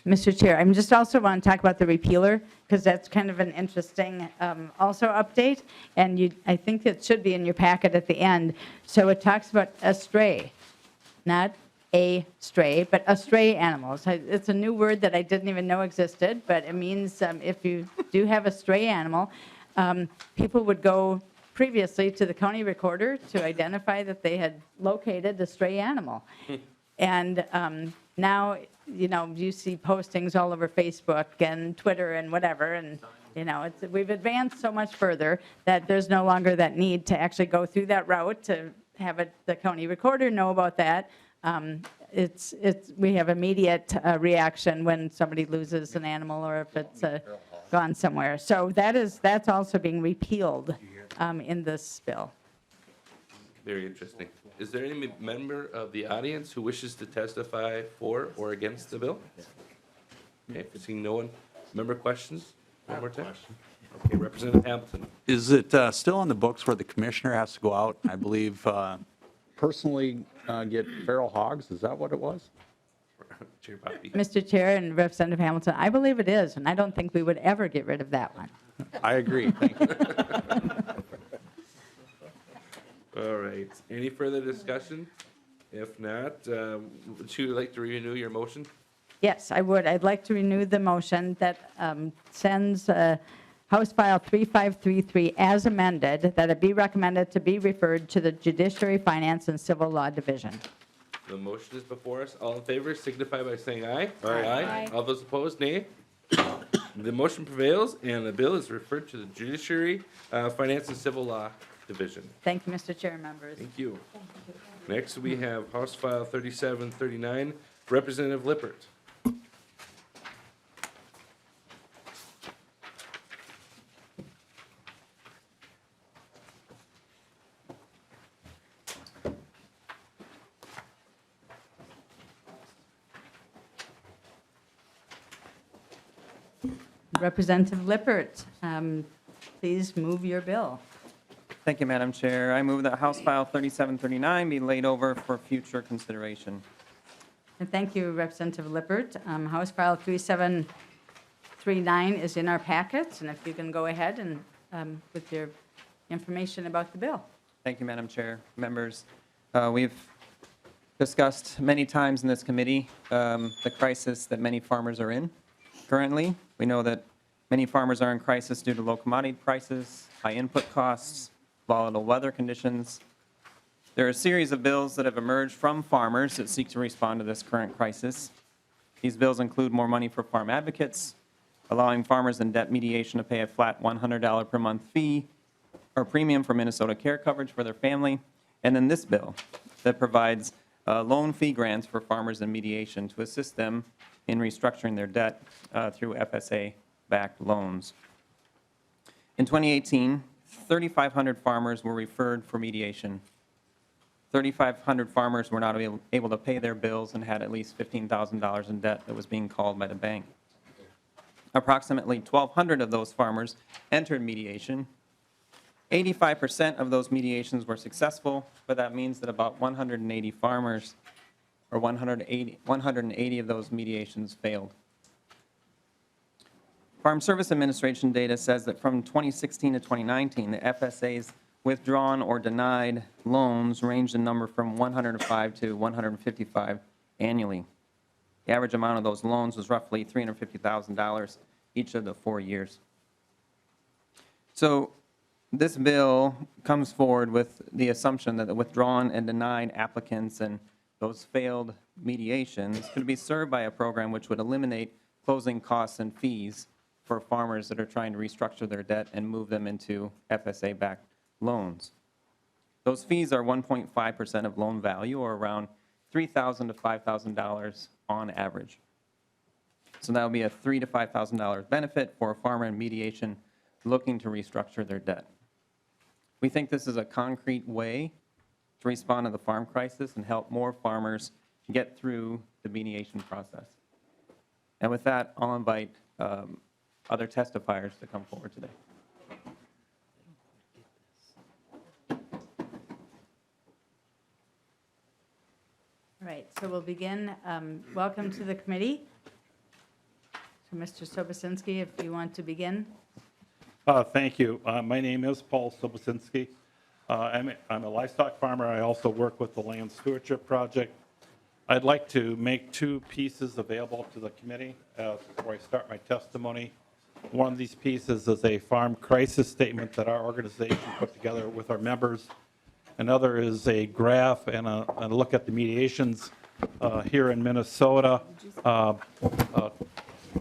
Mr. Chair, I just also want to talk about the repealer, because that's kind of an interesting also update, and I think it should be in your packet at the end. So it talks about astray, not a stray, but astray animals. It's a new word that I didn't even know existed, but it means if you do have a stray animal, people would go previously to the county recorder to identify that they had located a stray animal. And now, you see postings all over Facebook and Twitter and whatever, and, we've advanced so much further that there's no longer that need to actually go through that route to have the county recorder know about that. We have immediate reaction when somebody loses an animal or if it's gone somewhere. So that's also being repealed in this bill. Very interesting. Is there any member of the audience who wishes to testify for or against the bill? Okay, seeing no one. Member questions? One more time. Okay, Representative Hamilton. Is it still on the books where the commissioner has to go out, I believe, personally get feral hogs? Is that what it was? Chair Poppe. Mr. Chair and Representative Hamilton, I believe it is, and I don't think we would ever get rid of that one. I agree. Thank you. All right. Any further discussion? If not, would you like to renew your motion? Yes, I would. I'd like to renew the motion that sends House File 3533 as amended, that it be recommended to be referred to the Judiciary, Finance, and Civil Law Division. The motion is before us. All in favor signify by saying aye. Aye. All those opposed, nay. The motion prevails, and the bill is referred to the Judiciary, Finance, and Civil Law Division. Thank you, Mr. Chair and members. Thank you. Next, we have House File 3739, Representative Lippert. Representative Lippert, please move your bill. Thank you, Madam Chair. I move that House File 3739 be laid over for future consideration. And thank you, Representative Lippert. House File 3739 is in our packets, and if you can go ahead and with your information about the bill. Thank you, Madam Chair. Members, we've discussed many times in this committee the crisis that many farmers are in currently. We know that many farmers are in crisis due to low commodity prices, high input costs, volatile weather conditions. There are a series of bills that have emerged from farmers that seek to respond to this current crisis. These bills include more money for farm advocates, allowing farmers in debt mediation to pay a flat $100 per month fee or premium for Minnesota care coverage for their family, and then this bill that provides loan fee grants for farmers in mediation to assist them in restructuring their debt through FSA-backed loans. In 2018, 3,500 farmers were referred for mediation. 3,500 farmers were not able to pay their bills and had at least $15,000 in debt that was being called by the bank. Approximately 1,200 of those farmers entered mediation. 85% of those mediations were successful, but that means that about 180 farmers, or 180 of those mediations failed. Farm Service Administration data says that from 2016 to 2019, the FSA's withdrawn or denied loans ranged in number from 105 to 155 annually. The average amount of those loans was roughly $350,000 each of the 4 years. So this bill comes forward with the assumption that the withdrawn and denied applicants and those failed mediations could be served by a program which would eliminate closing costs and fees for farmers that are trying to restructure their debt and move them into FSA-backed loans. Those fees are 1.5% of loan value, or around $3,000 to $5,000 on average. So that would be a $3,000 to $5,000 benefit for a farmer in mediation looking to restructure their debt. We think this is a concrete way to respond to the farm crisis and help more farmers get through the mediation process. And with that, I'll invite other testifiers to come forward today. All right, so we'll begin. Welcome to the committee. So Mr. Sobocinski, if you want to begin. Thank you. My name is Paul Sobocinski. I'm a livestock farmer. I also work with the Land Stewardship Project. I'd like to make two pieces available to the committee before I start my testimony. One of these pieces is a farm crisis statement that our organization put together with our members. Another is a graph and a look at the mediations here in Minnesota,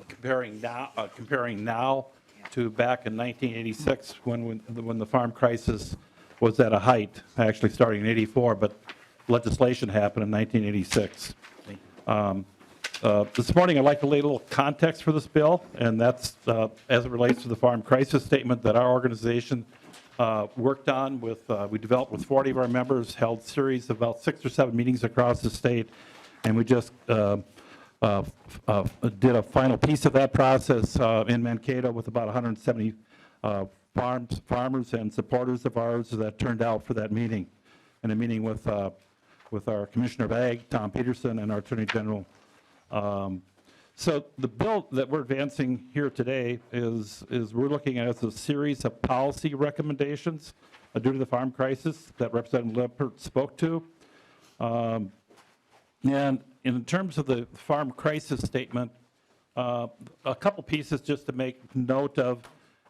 comparing now to back in 1986 when the farm crisis was at a height, actually starting in 84, but legislation happened in 1986. This morning, I'd like to lay a little context for this bill, and that's as it relates to the farm crisis statement that our organization worked on we developed with 40 of our members, held series of about 6 or 7 meetings across the state, and we just did a final piece of that process in Mankato with about 170 farmers and supporters of ours that turned out for that meeting, and a meeting with our Commissioner of Ag, Tom Peterson, and our Attorney General. So the bill that we're advancing here today is we're looking at as a series of policy recommendations due to the farm crisis that Representative Lippert spoke to. And in terms of the farm crisis statement, a couple pieces just to make note of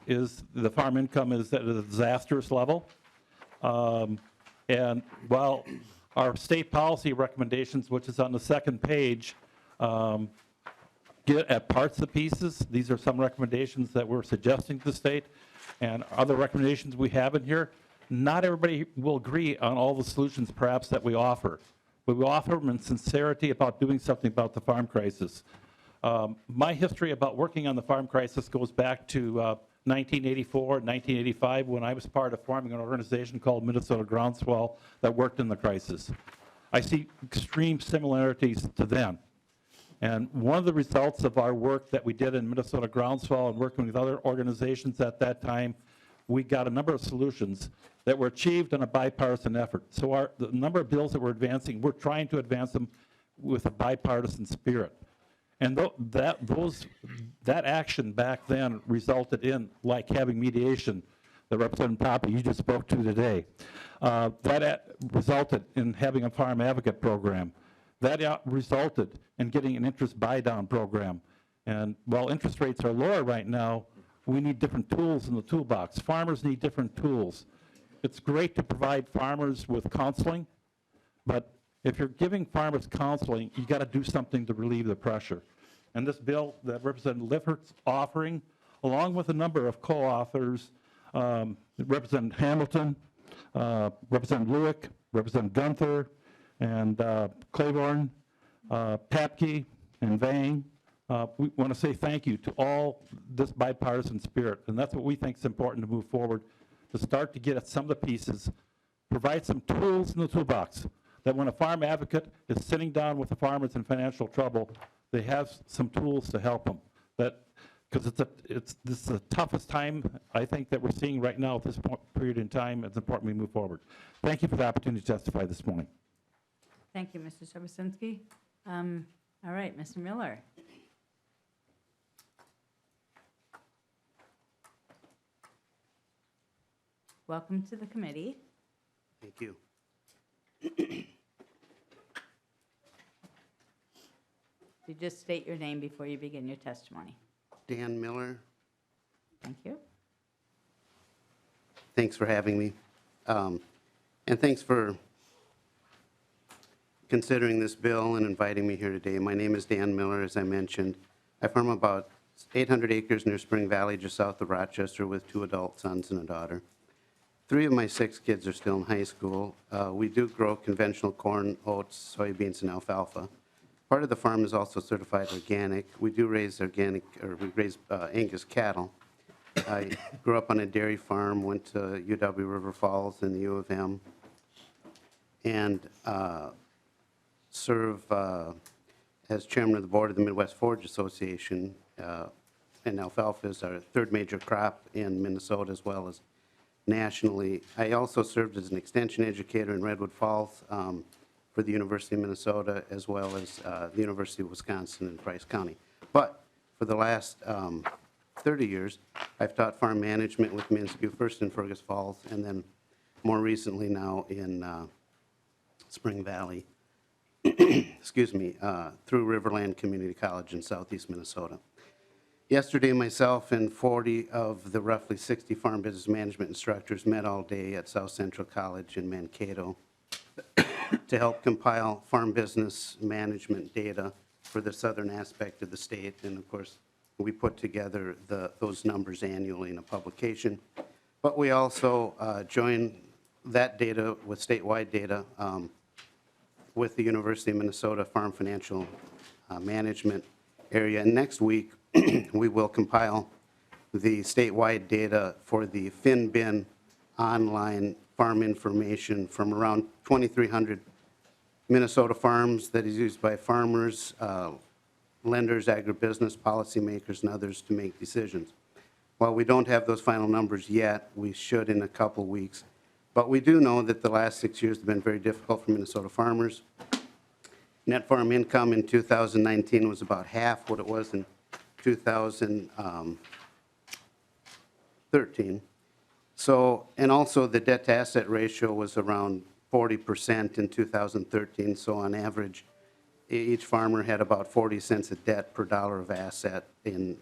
is the farm income is at a disastrous level. And while our state policy recommendations, which is on the second page, get at parts of pieces. These are some recommendations that we're suggesting to the state, and other recommendations we have in here. Not everybody will agree on all the solutions perhaps that we offer, but we offer them in sincerity about doing something about the farm crisis. My history about working on the farm crisis goes back to 1984, 1985, when I was part of forming an organization called Minnesota Groundswell that worked in the crisis. I see extreme similarities to them. And one of the results of our work that we did in Minnesota Groundswell and working with other organizations at that time, we got a number of solutions that were achieved in a bipartisan effort. So the number of bills that we're advancing, we're trying to advance them with a bipartisan spirit. And that action back then resulted in, like having mediation that Representative Poppe, you just spoke to today. That resulted in having a farm advocate program. That resulted in getting an interest buy-down program. And while interest rates are lower right now, we need different tools in the toolbox. Farmers need different tools. It's great to provide farmers with counseling, but if you're giving farmers counseling, you got to do something to relieve the pressure. And this bill that Representative Lippert's offering, along with a number of co-authors, Representative Hamilton, Representative Lewick, Representative Gunther, and Claiborne, Papke, and Vang. We want to say thank you to all this bipartisan spirit, and that's what we think is important to move forward, to start to get at some of the pieces, provide some tools in the toolbox, that when a farm advocate is sitting down with the farmers in financial trouble, they have some tools to help them. Because this is the toughest time, I think, that we're seeing right now at this period in time. It's important we move forward. Thank you for the opportunity to testify this morning. Thank you, Mr. Sobocinski. All right, Mr. Miller. Welcome to the committee. Thank you. You just state your name before you begin your testimony. Dan Miller. Thank you. Thanks for having me. And thanks for considering this bill and inviting me here today. My name is Dan Miller, as I mentioned. I farm about 800 acres near Spring Valley, just south of Rochester, with 2 adult sons and a daughter. 3 of my 6 kids are still in high school. We do grow conventional corn, oats, soybeans, and alfalfa. Part of the farm is also certified organic. We do raise Angus cattle. I grew up on a dairy farm, went to UW River Falls and the U of M, and serve as chairman of the board of the Midwest Forage Association. And alfalfa is our 3rd major crop in Minnesota as well as nationally. I also served as an extension educator in Redwood Falls for the University of Minnesota as well as the University of Wisconsin in Price County. But for the last 30 years, I've taught farm management with Minskew, first in Fergus Falls, and then more recently now in Spring Valley, excuse me, through Riverland Community College in southeast Minnesota. Yesterday, myself and 40 of the roughly 60 farm business management instructors met all day at South Central College in Mankato to help compile farm business management data for the southern aspect of the state. And of course, we put together those numbers annually in a publication. But we also join that data with statewide data with the University of Minnesota Farm Financial Management area. And next week, we will compile the statewide data for the FinBin online farm information from around 2,300 Minnesota farms that is used by farmers, lenders, agribusiness, policymakers, and others to make decisions. While we don't have those final numbers yet, we should in a couple weeks. But we do know that the last 6 years have been very difficult for Minnesota farmers. Net farm income in 2019 was about half what it was in 2013. So, and also the debt to asset ratio was around 40% in 2013. So on average, each farmer had about 40 cents of debt per dollar of asset in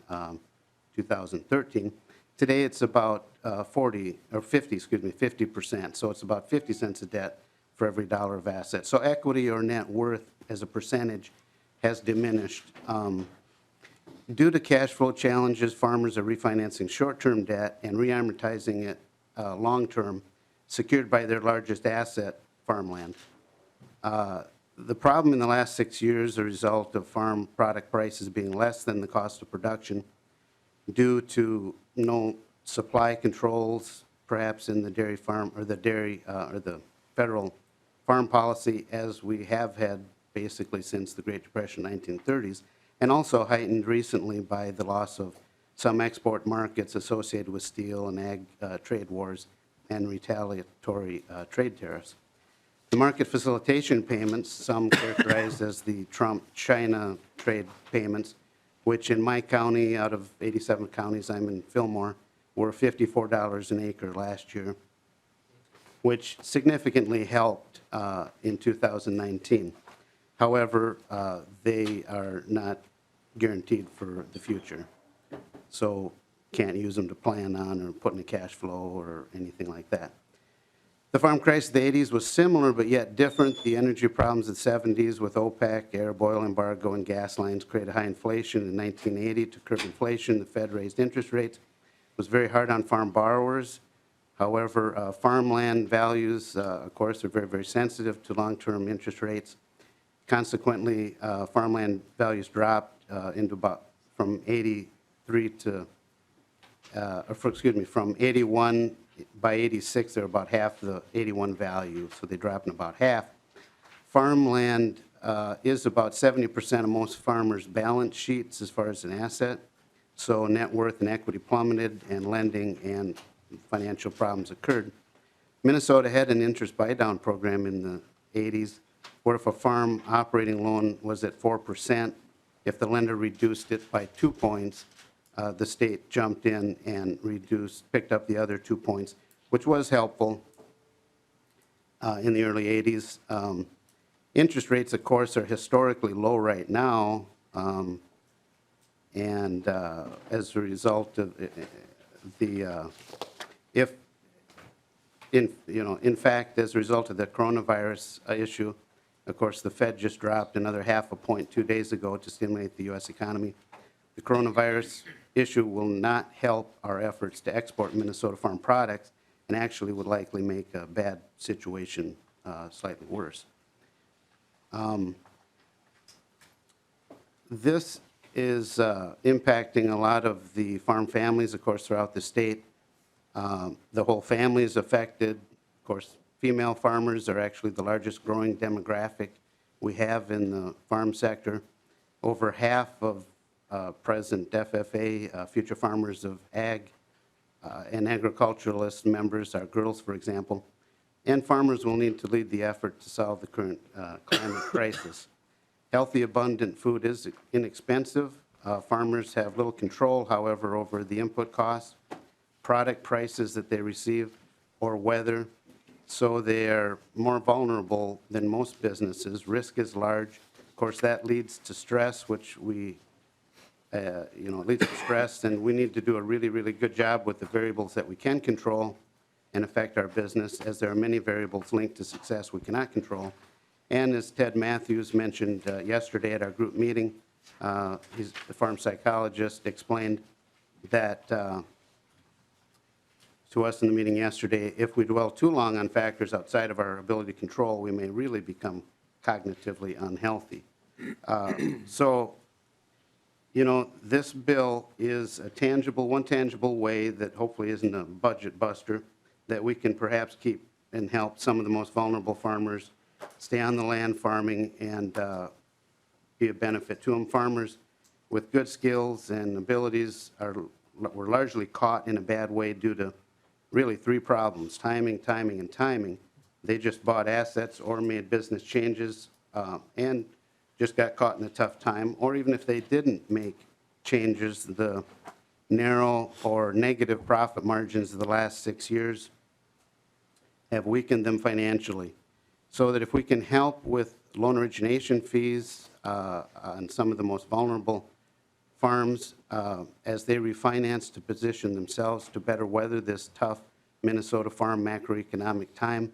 2013. Today it's about 50%. So it's about 50 cents of debt for every dollar of asset. So equity or net worth as a percentage has diminished. Due to cash flow challenges, farmers are refinancing short-term debt and reamortizing it long-term, secured by their largest asset, farmland. The problem in the last 6 years is a result of farm product prices being less than the cost of production due to no supply controls, perhaps in the dairy farm or the dairy or the federal farm policy, as we have had basically since the Great Depression 1930s, and also heightened recently by the loss of some export markets associated with steel and ag trade wars and retaliatory trade tariffs. The market facilitation payments, some characterized as the Trump-China trade payments, which in my county, out of 87 counties, I'm in Fillmore, were $54 an acre last year, which significantly helped in 2019. However, they are not guaranteed for the future. So can't use them to plan on or put in a cash flow or anything like that. The farm crisis of the 80s was similar but yet different. The energy problems of the 70s with OPEC, Arab oil embargo, and gas lines created high inflation in 1980. To curb inflation, the Fed raised interest rates. It was very hard on farm borrowers. However, farmland values, of course, are very, very sensitive to long-term interest rates. Consequently, farmland values dropped into about from 83 to, from 81. By 86, they're about half the 81 value, so they dropped in about half. Farmland is about 70% of most farmers' balance sheets as far as an asset, so net worth and equity plummeted, and lending and financial problems occurred. Minnesota had an interest buy-down program in the 80s, where if a farm operating loan was at 4%, if the lender reduced it by 2 points, the state jumped in and picked up the other 2 points, which was helpful in the early 80s. Interest rates, of course, are historically low right now, and as a result of in fact, as a result of the coronavirus issue, of course, the Fed just dropped another 0.5 point 2 days ago to stimulate the U.S. economy. The coronavirus issue will not help our efforts to export Minnesota farm products and actually would likely make a bad situation slightly worse. This is impacting a lot of the farm families, of course, throughout the state. The whole family is affected. Of course, female farmers are actually the largest growing demographic we have in the farm sector. Over half of present FFA, Future Farmers of Ag, and agriculturalist members are girls, for example. And farmers will need to lead the effort to solve the current climate crisis. Healthy, abundant food is inexpensive. Farmers have little control, however, over the input costs, product prices that they receive, or weather. So they are more vulnerable than most businesses. Risk is large. Of course, that leads to stress, which we at least stressed, and we need to do a really, really good job with the variables that we can control and affect our business, as there are many variables linked to success we cannot control. And as Ted Matthews mentioned yesterday at our group meeting, he's the farm psychologist, explained that to us in the meeting yesterday, if we dwell too long on factors outside of our ability to control, we may really become cognitively unhealthy. So, this bill is one tangible way that hopefully isn't a budget buster, that we can perhaps keep and help some of the most vulnerable farmers stay on the land farming and be a benefit to them. Farmers with good skills and abilities were largely caught in a bad way due to really three problems: timing, timing, and timing. They just bought assets or made business changes and just got caught in a tough time. Or even if they didn't make changes, the narrow or negative profit margins of the last 6 years have weakened them financially. So that if we can help with loan origination fees on some of the most vulnerable farms as they refinance to position themselves to better weather this tough Minnesota farm macroeconomic time,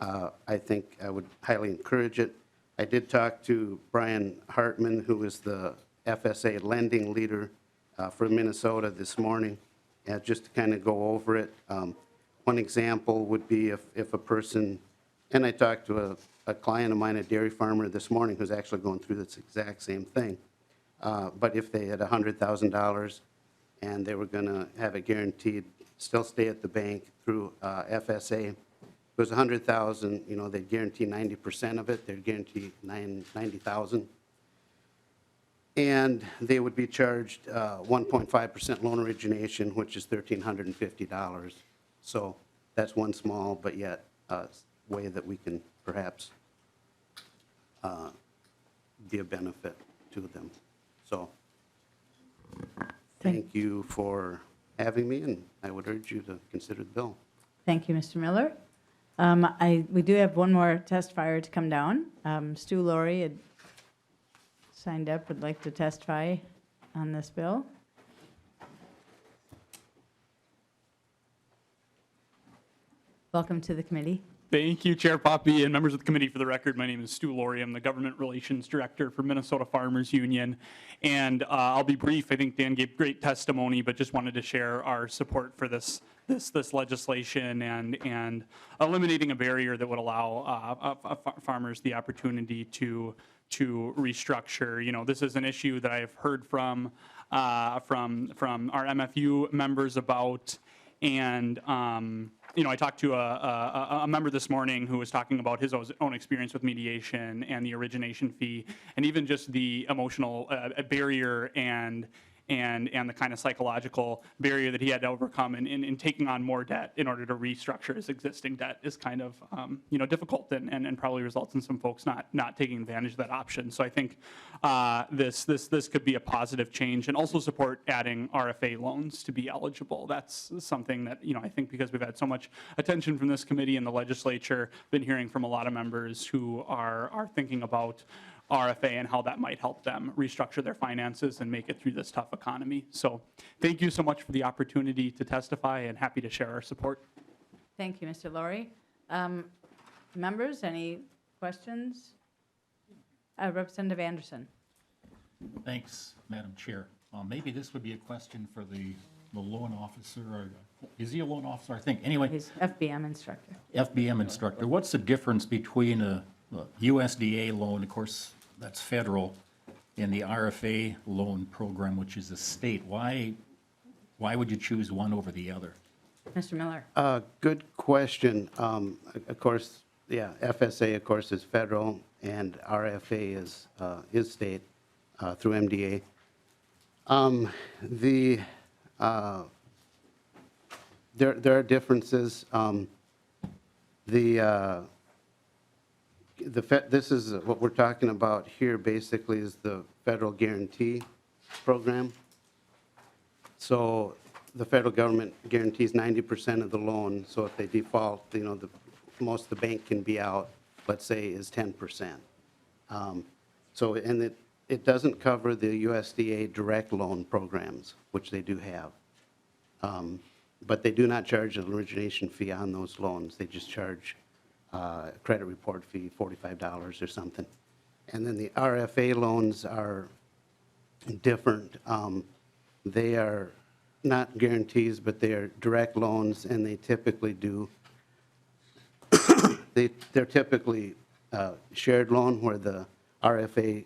I think I would highly encourage it. I did talk to Brian Hartman, who is the FSA lending leader for Minnesota this morning, just to kind of go over it. One example would be if a person, and I talked to a client of mine, a dairy farmer this morning, who's actually going through this exact same thing. But if they had $100,000 and they were going to have it guaranteed, still stay at the bank through FSA, if it was $100,000, they'd guarantee 90% of it. They'd guarantee $90,000. And they would be charged 1.5% loan origination, which is $1,350. So that's one small but yet way that we can perhaps be a benefit to them. So thank you for having me, and I would urge you to consider the bill. Thank you, Mr. Miller. We do have one more testifier to come down. Stu Laurie had signed up, would like to testify on this bill. Welcome to the committee. Thank you, Chair Poppe and members of the committee. For the record, my name is Stu Laurie. I'm the Government Relations Director for Minnesota Farmers Union. And I'll be brief. I think Dan gave great testimony, but just wanted to share our support for this legislation and eliminating a barrier that would allow farmers the opportunity to restructure. This is an issue that I've heard from our MFU members about, and I talked to a member this morning who was talking about his own experience with mediation and the origination fee, and even just the emotional barrier and the kind of psychological barrier that he had to overcome in taking on more debt in order to restructure his existing debt is kind of difficult and probably results in some folks not taking advantage of that option. So I think this could be a positive change, and also support adding RFA loans to be eligible. That's something that I think, because we've had so much attention from this committee and the legislature, been hearing from a lot of members who are thinking about RFA and how that might help them restructure their finances and make it through this tough economy. So thank you so much for the opportunity to testify, and happy to share our support. Thank you, Mr. Laurie. Members, any questions? Representative Anderson. Thanks, Madam Chair. Maybe this would be a question for the loan officer, or is he a loan officer? I think. Anyway. He's FBM instructor. FBM instructor. What's the difference between a USDA loan, of course, that's federal, and the RFA loan program, which is a state? Why would you choose one over the other? Mr. Miller. Good question. Of course, FSA, of course, is federal, and RFA is state through MDA. There are differences. This is what we're talking about here. Basically, is the federal guarantee program. So the federal government guarantees 90% of the loan. So if they default, the most the bank can be out, let's say, is 10%. So, and it doesn't cover the USDA direct loan programs, which they do have. But they do not charge an origination fee on those loans. They just charge a credit report fee, $45 or something. And then the RFA loans are different. They are not guarantees, but they are direct loans, and they typically do, they're typically shared loan where the RFA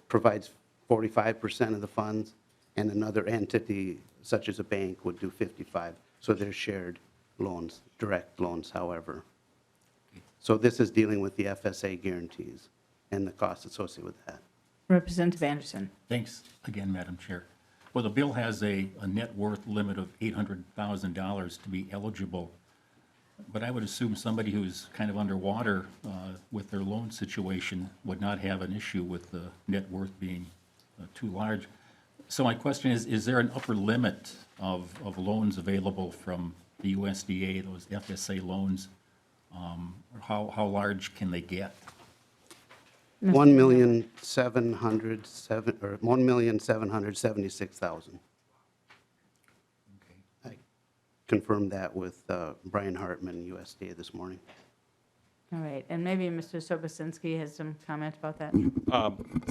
provides 45% of the funds, and another entity, such as a bank, would do 55. So they're shared loans, direct loans, however. So this is dealing with the FSA guarantees and the costs associated with that. Representative Anderson. Thanks again, Madam Chair. Well, the bill has a net worth limit of $800,000 to be eligible, but I would assume somebody who's kind of underwater with their loan situation would not have an issue with the net worth being too large. So my question is there an upper limit of loans available from the USDA, those FSA loans? Or how large can they get? $1,776,000. I confirmed that with Brian Hartman, USDA, this morning. All right, and maybe Mr. Sobosinski has some comment about that?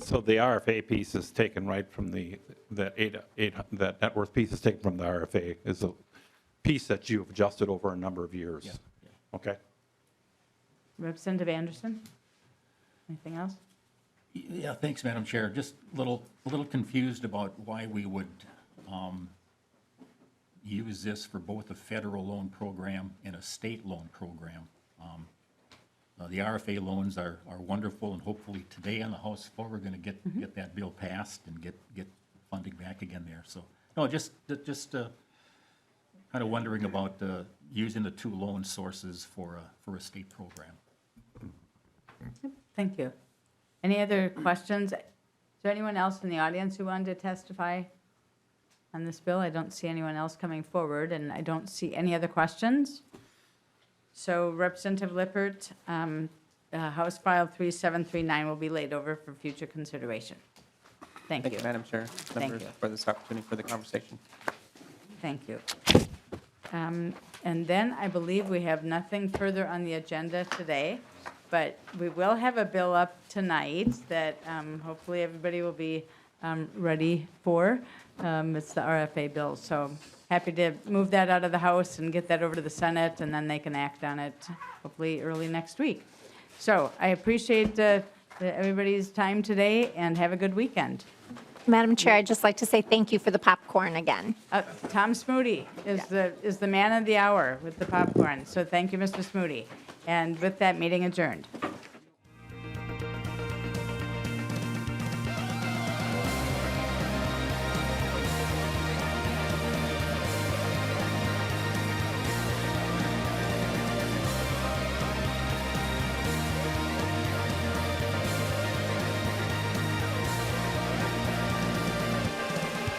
So the RFA piece is taken right from that net worth piece is taken from the RFA, is a piece that you've adjusted over a number of years. Yeah. Okay? Representative Anderson? Anything else? Yeah, thanks, Madam Chair. Just a little confused about why we would use this for both a federal loan program and a state loan program. The RFA loans are wonderful, and hopefully today on the House floor, we're going to get that bill passed and get funding back again there. So, no, just kind of wondering about using the two loan sources for a state program. Thank you. Any other questions? Is there anyone else in the audience who wanted to testify on this bill? I don't see anyone else coming forward, and I don't see any other questions. So Representative Lippert, House File 3739 will be laid over for future consideration. Thank you. Thank you, Madam Chair. Thank Members, you. for this opportunity for the conversation. Thank you. And then I believe we have nothing further on the agenda today, but we will have a bill up tonight that hopefully everybody will be ready for. It's the RFA bill, so happy to move that out of the House and get that over to the Senate, and then they can act on it hopefully early next week. So I appreciate everybody's time today, and have a good weekend. Madam Chair, I'd just like to say thank you for the popcorn again. Tom Smoody is the man of the hour with the popcorn, so thank you, Mr. Smoody. And with that, meeting adjourned.